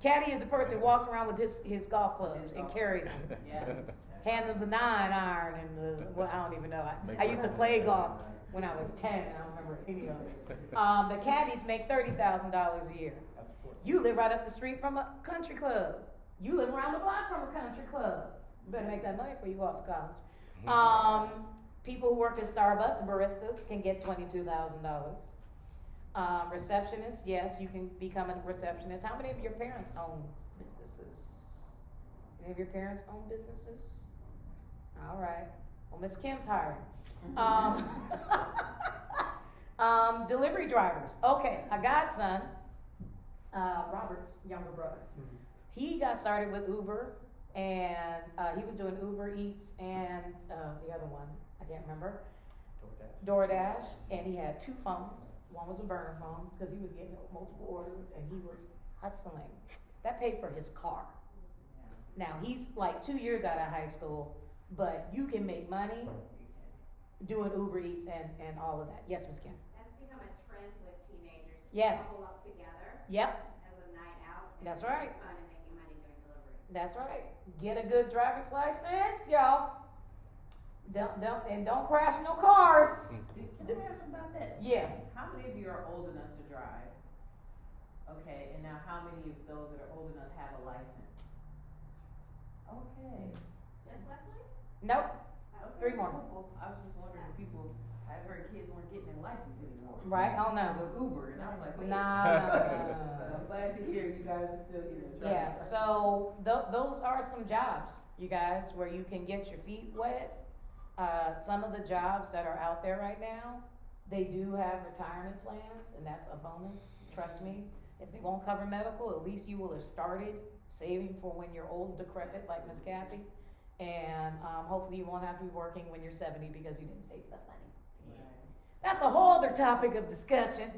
Caddy is a person who walks around with his golf clubs and carries them. Yeah. Handles the 9-iron and I don't even know. I used to play golf when I was 10 and I don't remember any of it. The caddies make $30,000 a year. You live right up the street from a country club. You live around the block from a country club. You better make that money before you go off to college. People who work at Starbucks, baristas, can get $22,000. Receptionists, yes, you can become a receptionist. How many of your parents own businesses? Any of your parents own businesses? All right. Well, Miss Kim's hiring. Delivery drivers. Okay, a godson, Robert's younger brother. He got started with Uber, and he was doing Uber Eats and the other one, I can't remember. DoorDash, and he had 2 phones. One was a burner phone because he was getting multiple orders and he was hustling. That paid for his car. Now he's like 2 years out of high school, but you can make money doing Uber Eats and all of that. Yes, Ms. Kim. That's become a trend with teenagers. Yes. To couple up together. Yep. As a night out. And That's having right. Fun and making money doing deliveries. That's right. Get a good driver's license, y'all. Don't crash no cars. Can I ask about that? Yes. How many of you are old enough to drive? Okay, and now how many of those that are old enough have a license? Okay. Just Wesley? Nope. Okay, 3 more. cool. I was just wondering if people, I heard kids weren't getting their license anymore. Right? Oh no. Because of Uber, and I was like, wait. Nah. So I'm glad to hear you guys are still here. Yeah, so those are some jobs, you guys, where you can get your feet wet. Some of the jobs that are out there right now, they do have retirement plans, and that's a bonus, trust me. If they won't cover medical, at least you will have started saving for when you're old and decrepit, like Miss Kathy. And hopefully you won't have to be working when you're 70 because you didn't save enough money. That's a whole other topic of discussion,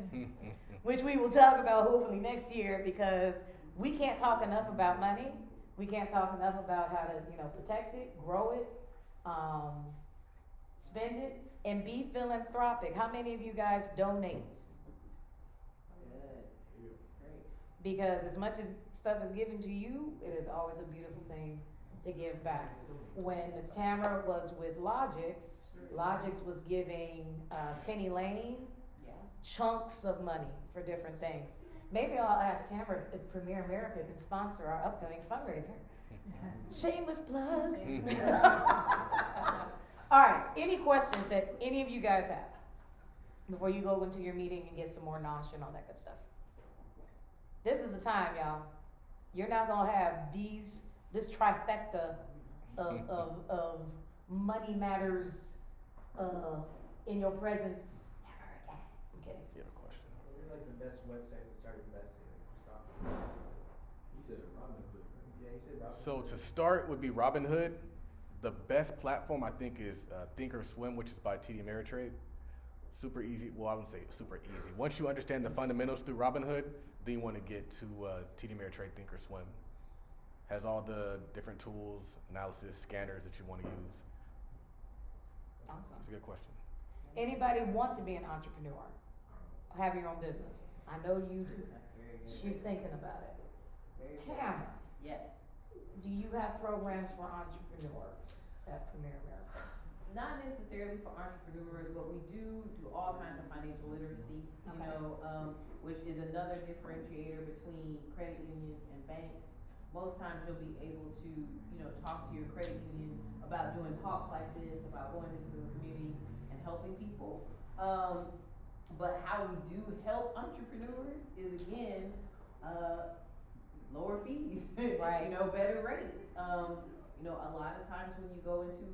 which we will talk about hopefully next year, because we can't talk enough about money. We can't talk enough about how to, protect it, grow it, spend it, and be philanthropic. How many of you guys donate? Good. Great. Because as much as stuff is given to you, it is always a beautiful thing to give back. When Ms. Tamara was with Logix was giving Penny Lane chunks of money for different things. Maybe I'll ask Tamara if Premier America can sponsor our upcoming fundraiser. Shameless plug. All right, any questions that any of you guys have before you go into your meeting and get some more nosh and all that good stuff? This is the time, y'all. You're not gonna have this trifecta of money matters in your presence ever again. I'm kidding. You have a question? What are like the best websites to start investing in for stocks? You said Robinhood, right? Yeah, you said Robinhood. So to start would be Robinhood. The best platform I think is Thinkorswim, which is by TD Ameritrade. Super easy. Well, I wouldn't say super easy. Once you understand the fundamentals through Robinhood, then you want to get to TD Ameritrade Thinkorswim. Has all the different tools, analysis, scanners that you want to use. Awesome. It's a good question. Anybody want to be an entrepreneur? Have your own business? I know you do. That's very good. She's thinking about it. Very good. Tamara, Yes. do you have programs for entrepreneurs at Premier America? Not necessarily for entrepreneurs, but we do all kinds of financial literacy, Okay. which is another differentiator between credit unions and banks. Most times you'll be able to, talk to your credit union about doing talks like this, about going into the community and helping people. But how we do help entrepreneurs is, again, lower fees, Right. Better rates. A lot of times when you go into,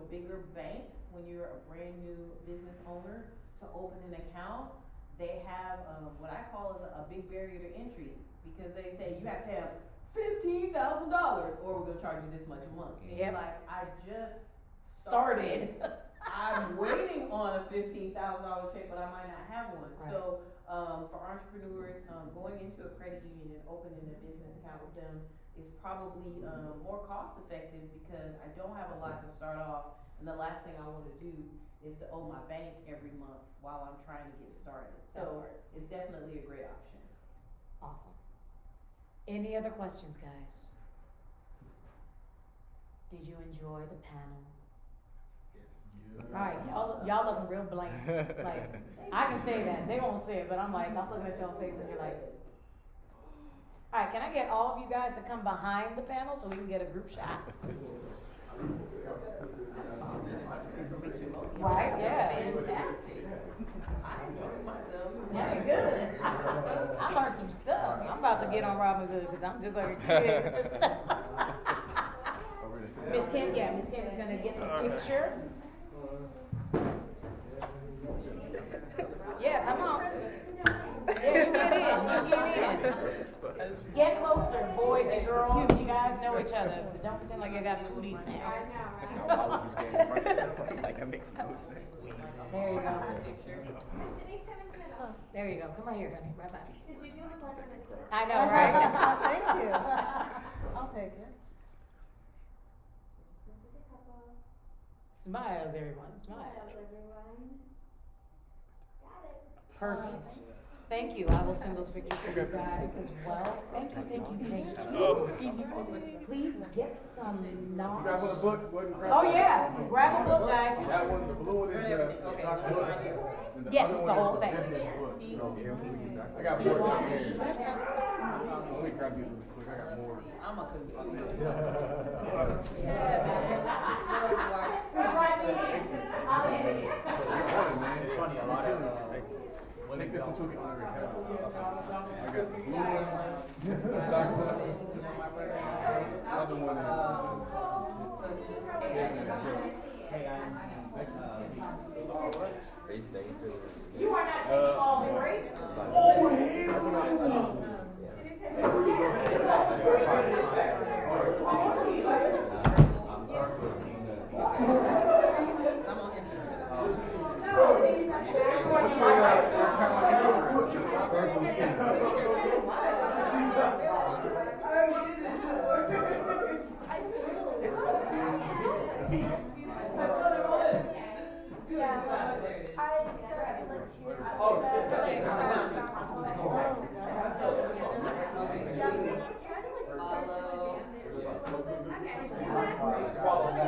bigger banks, when you're a brand new business owner, to open an account, they have what I call a big barrier to entry, because they say you have to have $15,000 or we're gonna charge you this much a month. And you're Yep. like, I just Started. I'm waiting on a $15,000 check, but I might not have one. Right. So for entrepreneurs, going into a credit union and opening a business account with them, is probably more cost effective because I don't have a lot to start off, and the last thing I want to do is to owe my bank every month while I'm trying to get started. So it's definitely a great option. Awesome. Any other questions, guys? Did you enjoy the panel? Alright, y'all looking real blank. Like, I can say that. They won't say it, but I'm like, I'm looking at y'all faces and you're like, alright, can I get all of you guys to come behind the panel so we can get a group shot? Right, yeah. Fantastic. I enjoyed myself. Yeah, good. I learned some stuff. I'm about to get on Robin Hood because I'm just like a kid with this stuff. Miss Kim is gonna get the picture. Yeah, come on. Yeah, you get in. Get closer, boys and girls. You guys know each other. But don't pretend like you got cooties now. Like that makes no sense. There you go. Miss Denise, come in the middle. There you go. Come right here, honey. Right by me. Did you do the letter necklace? I know, right? Thank you. I'll take it. Just gonna take a couple. Smiles, everyone. Smiles. Everyone. Got it. Perfect. Thank you. I will send those pictures to you guys as well. Thank you. Please get some You guys want a knowledge. book? Go ahead and grab Oh one. yeah, grab a book, guys. That one, the blue one is the stock book. And the Yes, other the one whole is thing. business book. So, I got more down here. Let me grab these really quick. I got more. I'm a consumer. It's funny, a lot of Take this one too. Get one right here. I got the blue one. This is the stock book. The other one You are not taking all the breaks.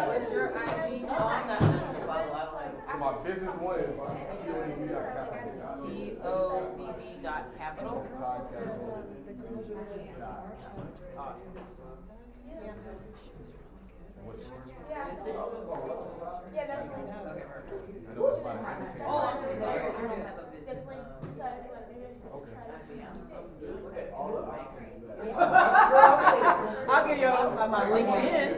What's your IG? Oh, I'm not gonna follow. I don't like So my business one is TODD.capital. Yeah, that's like. Oh, I'm really sorry. I don't have a business. Definitely decided to like, maybe I should I'll give you my LinkedIn.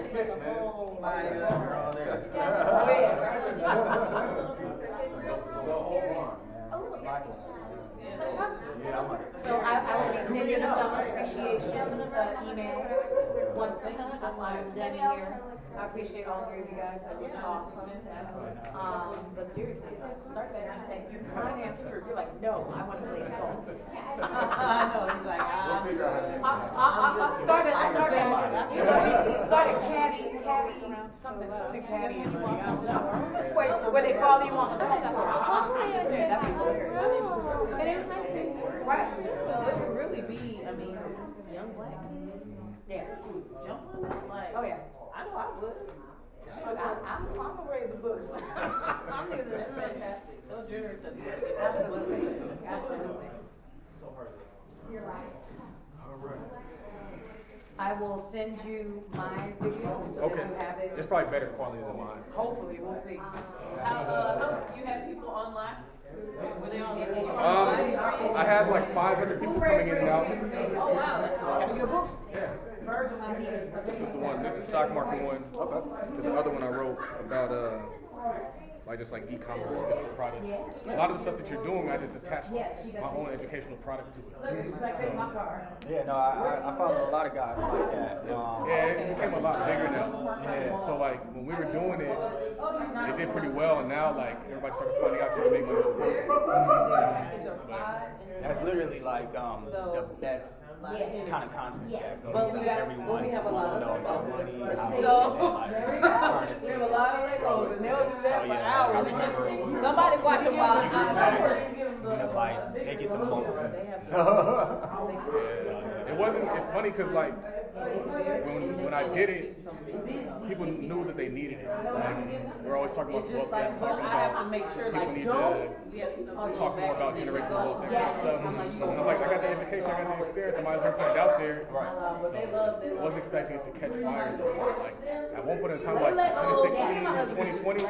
So I will be sending some appreciation emails once I'm done here. I appreciate all three of you guys. That was awesome. But seriously, start that finance group. You're like, no, I want to play golf. I know, he's like, started caddy, something caddy. I don't know. Wait, where they follow you on the golf course. That'd be hilarious. and it was nice to see. Right. So it would really be, I mean, young black kids Yeah. to jump on that. Like, Oh yeah. I know I would. I'm gonna read the books. I'm gonna do That's this. fantastic. So generous of you. Absolutely. Absolutely. You're right. All right. I will send you my video so Okay. that you have it. It's probably better quality than mine. Hopefully, we'll see. How you have people online? Were they on? I had like 500 people coming in and out. Oh wow, that's awesome. Yeah. This is the one. This is the stock market one. There's the other one I wrote about just like e-commerce, digital products. A lot of the stuff that you're doing, I just attached my own educational product to it. Yeah, no, I follow a lot of guys like that. Yeah, it became a lot bigger now. Yeah. So like when we were doing it, they did pretty well, and now like everybody started finding out you can make money with courses. That's literally like the best kind of content that goes But to we got, everyone we have a who wants lot to know of about money, how to So, like, there we go. We have a lot of Legos, and they'll do that Oh, for yeah. hours. I It's just, remember somebody watch them while you know, like they get the most. It wasn't. It's funny because like when I did it, people knew that they needed it. Like we're always talking about it's the just book, like, talking I have to about make sure, people like, need don't. to talk more about generational wealth, that kind of stuff. And I was like, I got the education, I got the experience, I might as well put it out there. But they love, I wasn't expecting it to catch fire though. Like at one point in time, like 2016 and 2020, it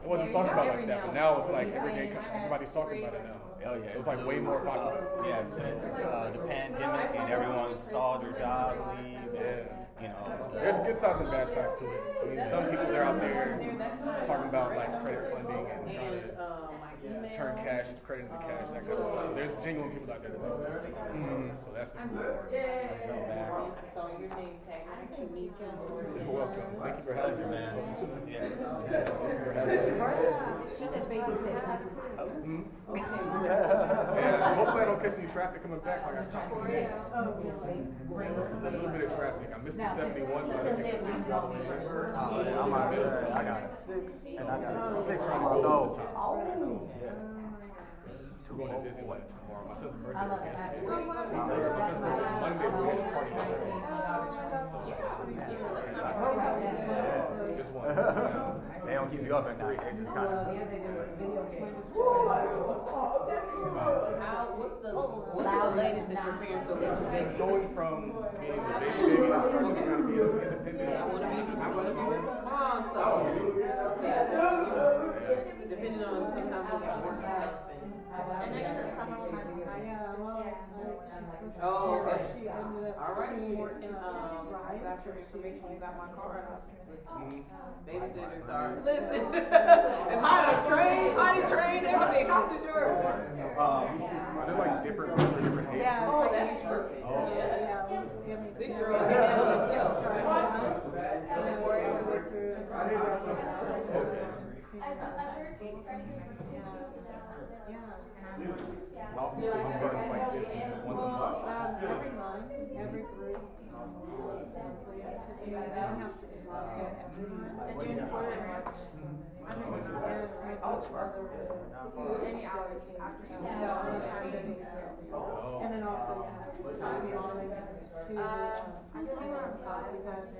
wasn't talked about like that. But now it's like everybody's talking about it now. Oh yeah, So it's like way more popular. Yes, it's the pandemic and everyone saw their job leave. You know, There's good sides and bad sides to it. I mean, some people are out there talking about like credit funding and trying to turn credit into cash, that kind of stuff. There's genuine people out there that love this stuff. So that's the cool part. That's not bad. I saw your name tag. Nice to meet you. You're welcome. Thank you for having me, man. yeah. She just babysitting. Yeah, hopefully I don't catch any traffic coming back. Like I got a little bit of traffic. I missed the 71, so I had to take the 60 all the way over. I'm out there. I got 6, and I got 6 from my dog. We're going to Disneyland tomorrow. My son's birthday was yesterday. My son's birthday was Monday, but we had his party yesterday. Just one. They don't keep you up at night. They just kind of. What's the latest that your parents will let you baby? Going from being the baby and starting to kind of be independent. I want to be responsible. Depending on sometimes it's work stuff And then the summer when my Oh, okay. She ended up. All right. She, I got your information. You got my card. Listen, babysitters Oh. are. Listen, am I trained? I trained everything. How is yours? Are there like different ages? Yeah, Oh, it's that's like perfect. yeah, give me 6-year-old can handle themselves. started one, and then we're all the way through. How often do you do meetings like this? Is it once a month? Every month, every group, monthly activity. They don't have to do it every month. And you include I mean, my coach brother is any hours after school, all the time they need to. And then also you have to be joining two, I think around 5 events.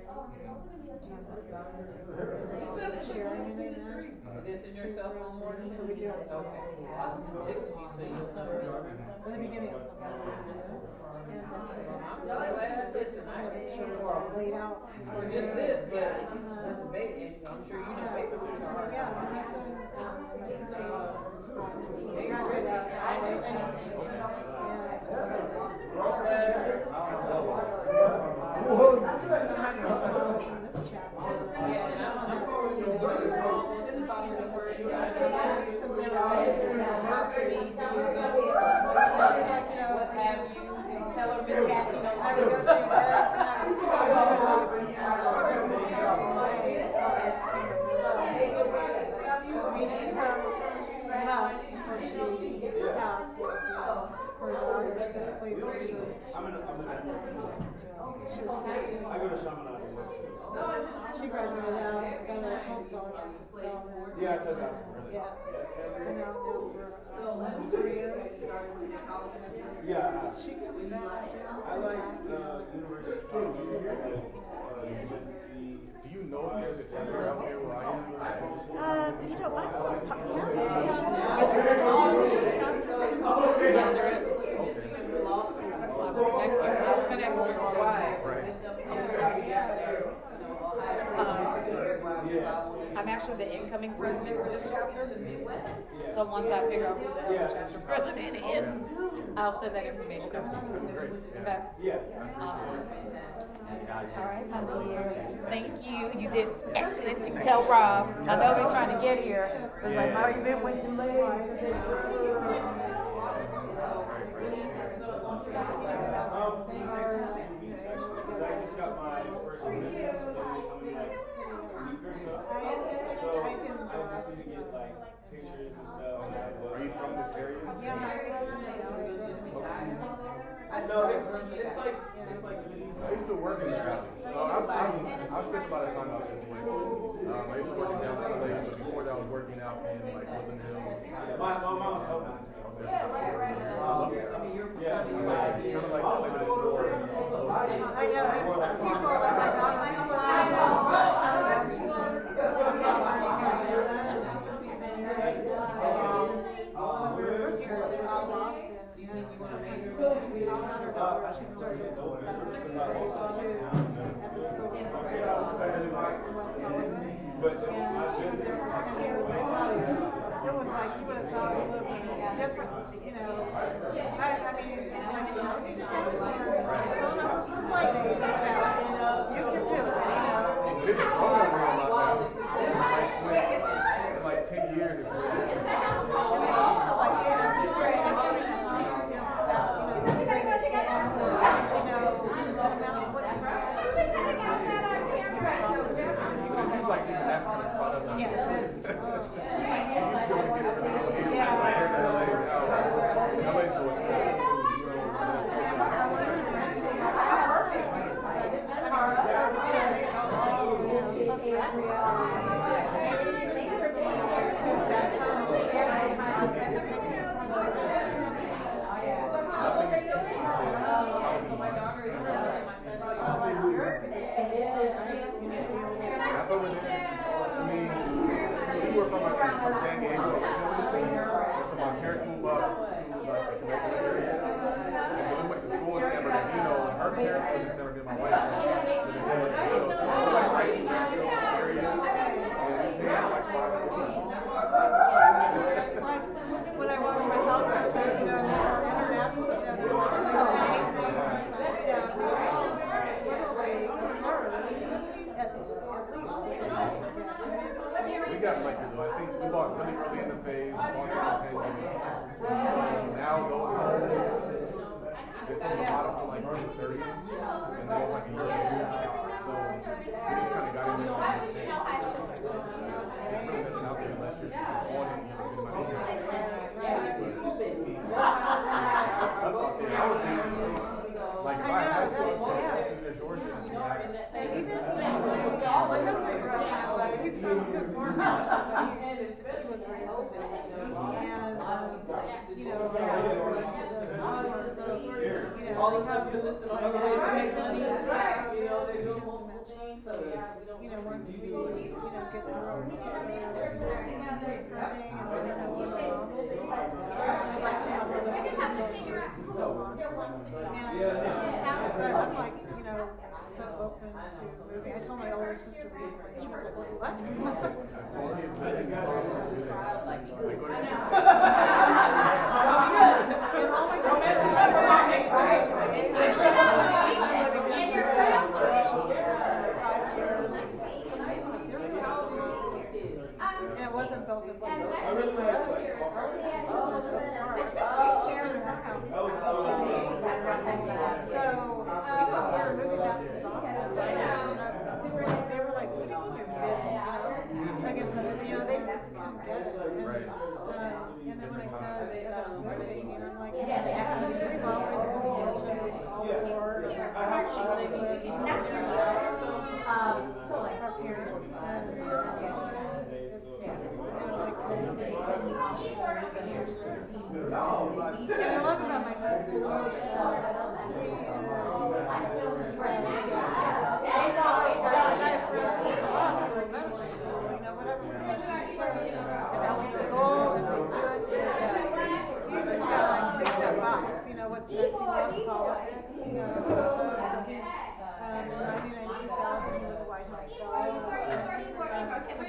Sharing it in there. This is your cell phone more than So we do it. Okay. I'll text you so you know. Or the beginning of summer. And Listen, I make sure it's all laid out. for just this, but listen, baby, I'm sure you know babysitters are hard. Yeah, my husband, my sister-in-law, they graduated out of college. My sister-in-law was in this chapter. Since they were Tell her Miss Kathy knows. I would go do this, and I would meeting her must before she passed was her daughter specifically she was 15. I go to Chaminade. She graduated out, got a full scholarship to Spelman. Yeah, because that's Yeah. And now for 3 years. yeah. She comes back. I like University of UNC. Do you know if there's a tender out there where I am? You know, I Yes, there is. I'll connect with your wife. I'm actually the incoming president for this chapter. So once I figure out who the chapter president is, I'll send that information out to you. Okay? Yeah. Awesome. All right, my dear. Thank you. You did excellent. You tell Rob. I know he's trying to get here. It's like, my event went too late. Next week, actually, because I just got my first business, so this is only like a week or so. So I just need to get like pictures and stuff. Are you from this area? Yeah, No, it's like hoodies. I used to work in Chicago. I spent a lot of time out this way. I used to work in downtown LA, but before that I was working out in like Woodland Hills. My mom's helping us. Yeah, right. I mean, you're Yeah. Kind of like the door. I know, people like my daughter, people when we were first here, we were all lost and we all had her daughter, she started at the But and she was there for 10 years, I tell you, it was like you would have thought we lived different, you know. I mean, it's like you know, these kids are not complaining about, you know, you can do it, you know. But it's a corner around in like 10 years, it's really different. And they also like, you know, everything about, you know, the greatest talents, you know, the amount of what you It seems like this is actually a product of That's over there. I mean, we were from San Diego originally, so my parents moved up to like the Temecula area. And when we went to school in San Bernardino, her parents lived in San Bernardino, my wife lived in San Bernardino, so we were like right in the area. And they had like 5 kids. when I wash my house sometimes, you know, and they're international, you know, they're like, oh, amazing. You know, these homes literally learn at least. We got lucky though. I think we bought really early in the phase, bought the pandemic. Now those homes, they sold a lot of for like early 30s, and that was like a year ago. So we just kind of got in there and made sense. It's really nothing out there unless you're on it and you have a good amount of That's tough out there. I would think, like if I had to, in Georgia, And even, my husband grew up in LA, he was born in Nashville, but he was raised in Denver. And, you know, All the stuff you listed on the list, you know, once we, you know, get through our thing, and I'd like to have a little. I just have to figure out who still wants to go. But I'm like, you know, so open to moving. I told my older sister recently, she was like, what? It always and it wasn't built up like this. And then my other sister, she's been in her house. So, even when we were moving back to Boston, they were like, what do you mean you're bidding, you know? Against something, you know, they just couldn't get it. And then when I said about moving, and I'm like, yeah, we've always been fortunate, all four. So like our parents, and I love about my husband is I have friends who went to law school, medical school, you know, whatever profession you chose, and that was the goal, and they do it. He's just got like tick that box, you know, what's next? He loves politics, you know, so he, in 2000, he was a White House guy. Took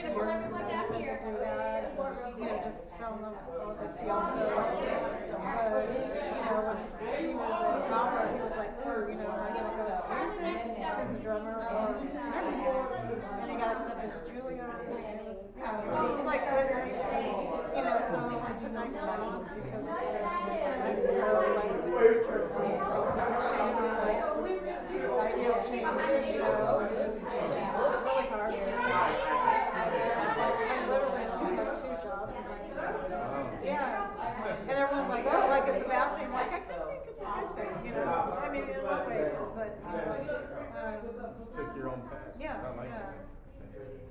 years to do that. You know, just from the politics. He also was, you know, when he was a drummer, he was like, oh, you know, am I going to go to music as a drummer or medicine? And he got accepted to Juilliard. And it was, you know, so it's like, you know, so it's a nice balance because I'm so like, changing, like, Yeah, I like yeah. it.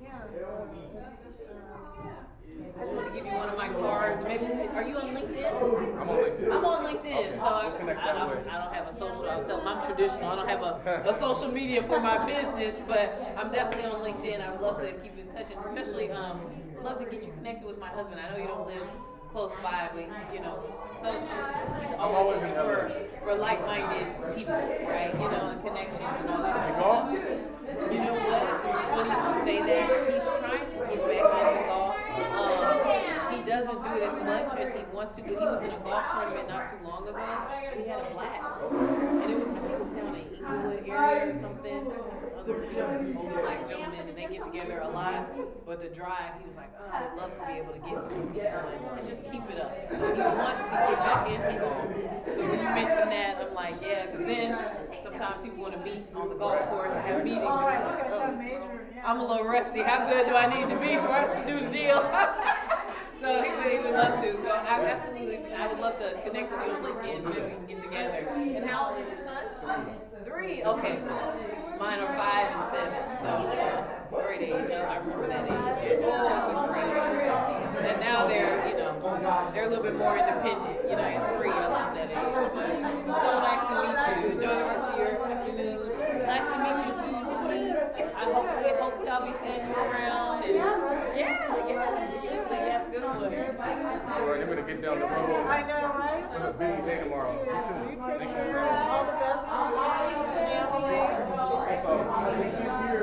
Yeah, so I just want to give you one of my cards. Maybe are you on LinkedIn? I'm on LinkedIn. I'm on LinkedIn, Okay. so We'll connect I that way. don't have a social. I was telling them I'm traditional. I don't have a social media for my business, but I'm definitely on LinkedIn. I would love to keep in touch, and especially I'd love to get you connected with my husband. I know you don't live close by, but you know, so he's always looking for like-minded people, right? You know, and connections and all that. You golf? You know what? It's funny you say that. He's trying to get back into golf. He doesn't do it as much as he wants to, but he was in a golf tournament not too long ago, and he had a blast. And it was, I think it was down in Inglewood area or something. Some other, older black gentlemen, and they get together a lot. But the drive, he was like, oh, I'd love to be able to get with some people and just keep it up. So he wants to get back into golf. So when you mentioned that, I'm like, yeah, because then sometimes people want to meet on the golf course and have meetings. And I'm like, oh, I'm a little rusty. How good do I need to be for us to do the deal? So he would love to. So I would love to connect with you on LinkedIn. Maybe we can get together. And how old is your son? 3. Okay. Mine are 5 and 7. So it's a great age. I remember that age. Oh, it's a great age. And now they're, you know, they're a little bit more independent. You know, at 3, I love that age. But so nice to meet you. Enjoy the rest of your afternoon. It's nice to meet you too, Denise. Hopefully I'll be seeing you around. And absolutely. Have a good one. Alright, I'm gonna get down the road. I know, right? It's a busy day tomorrow. You Thank take you. care. All the best. Family. This year,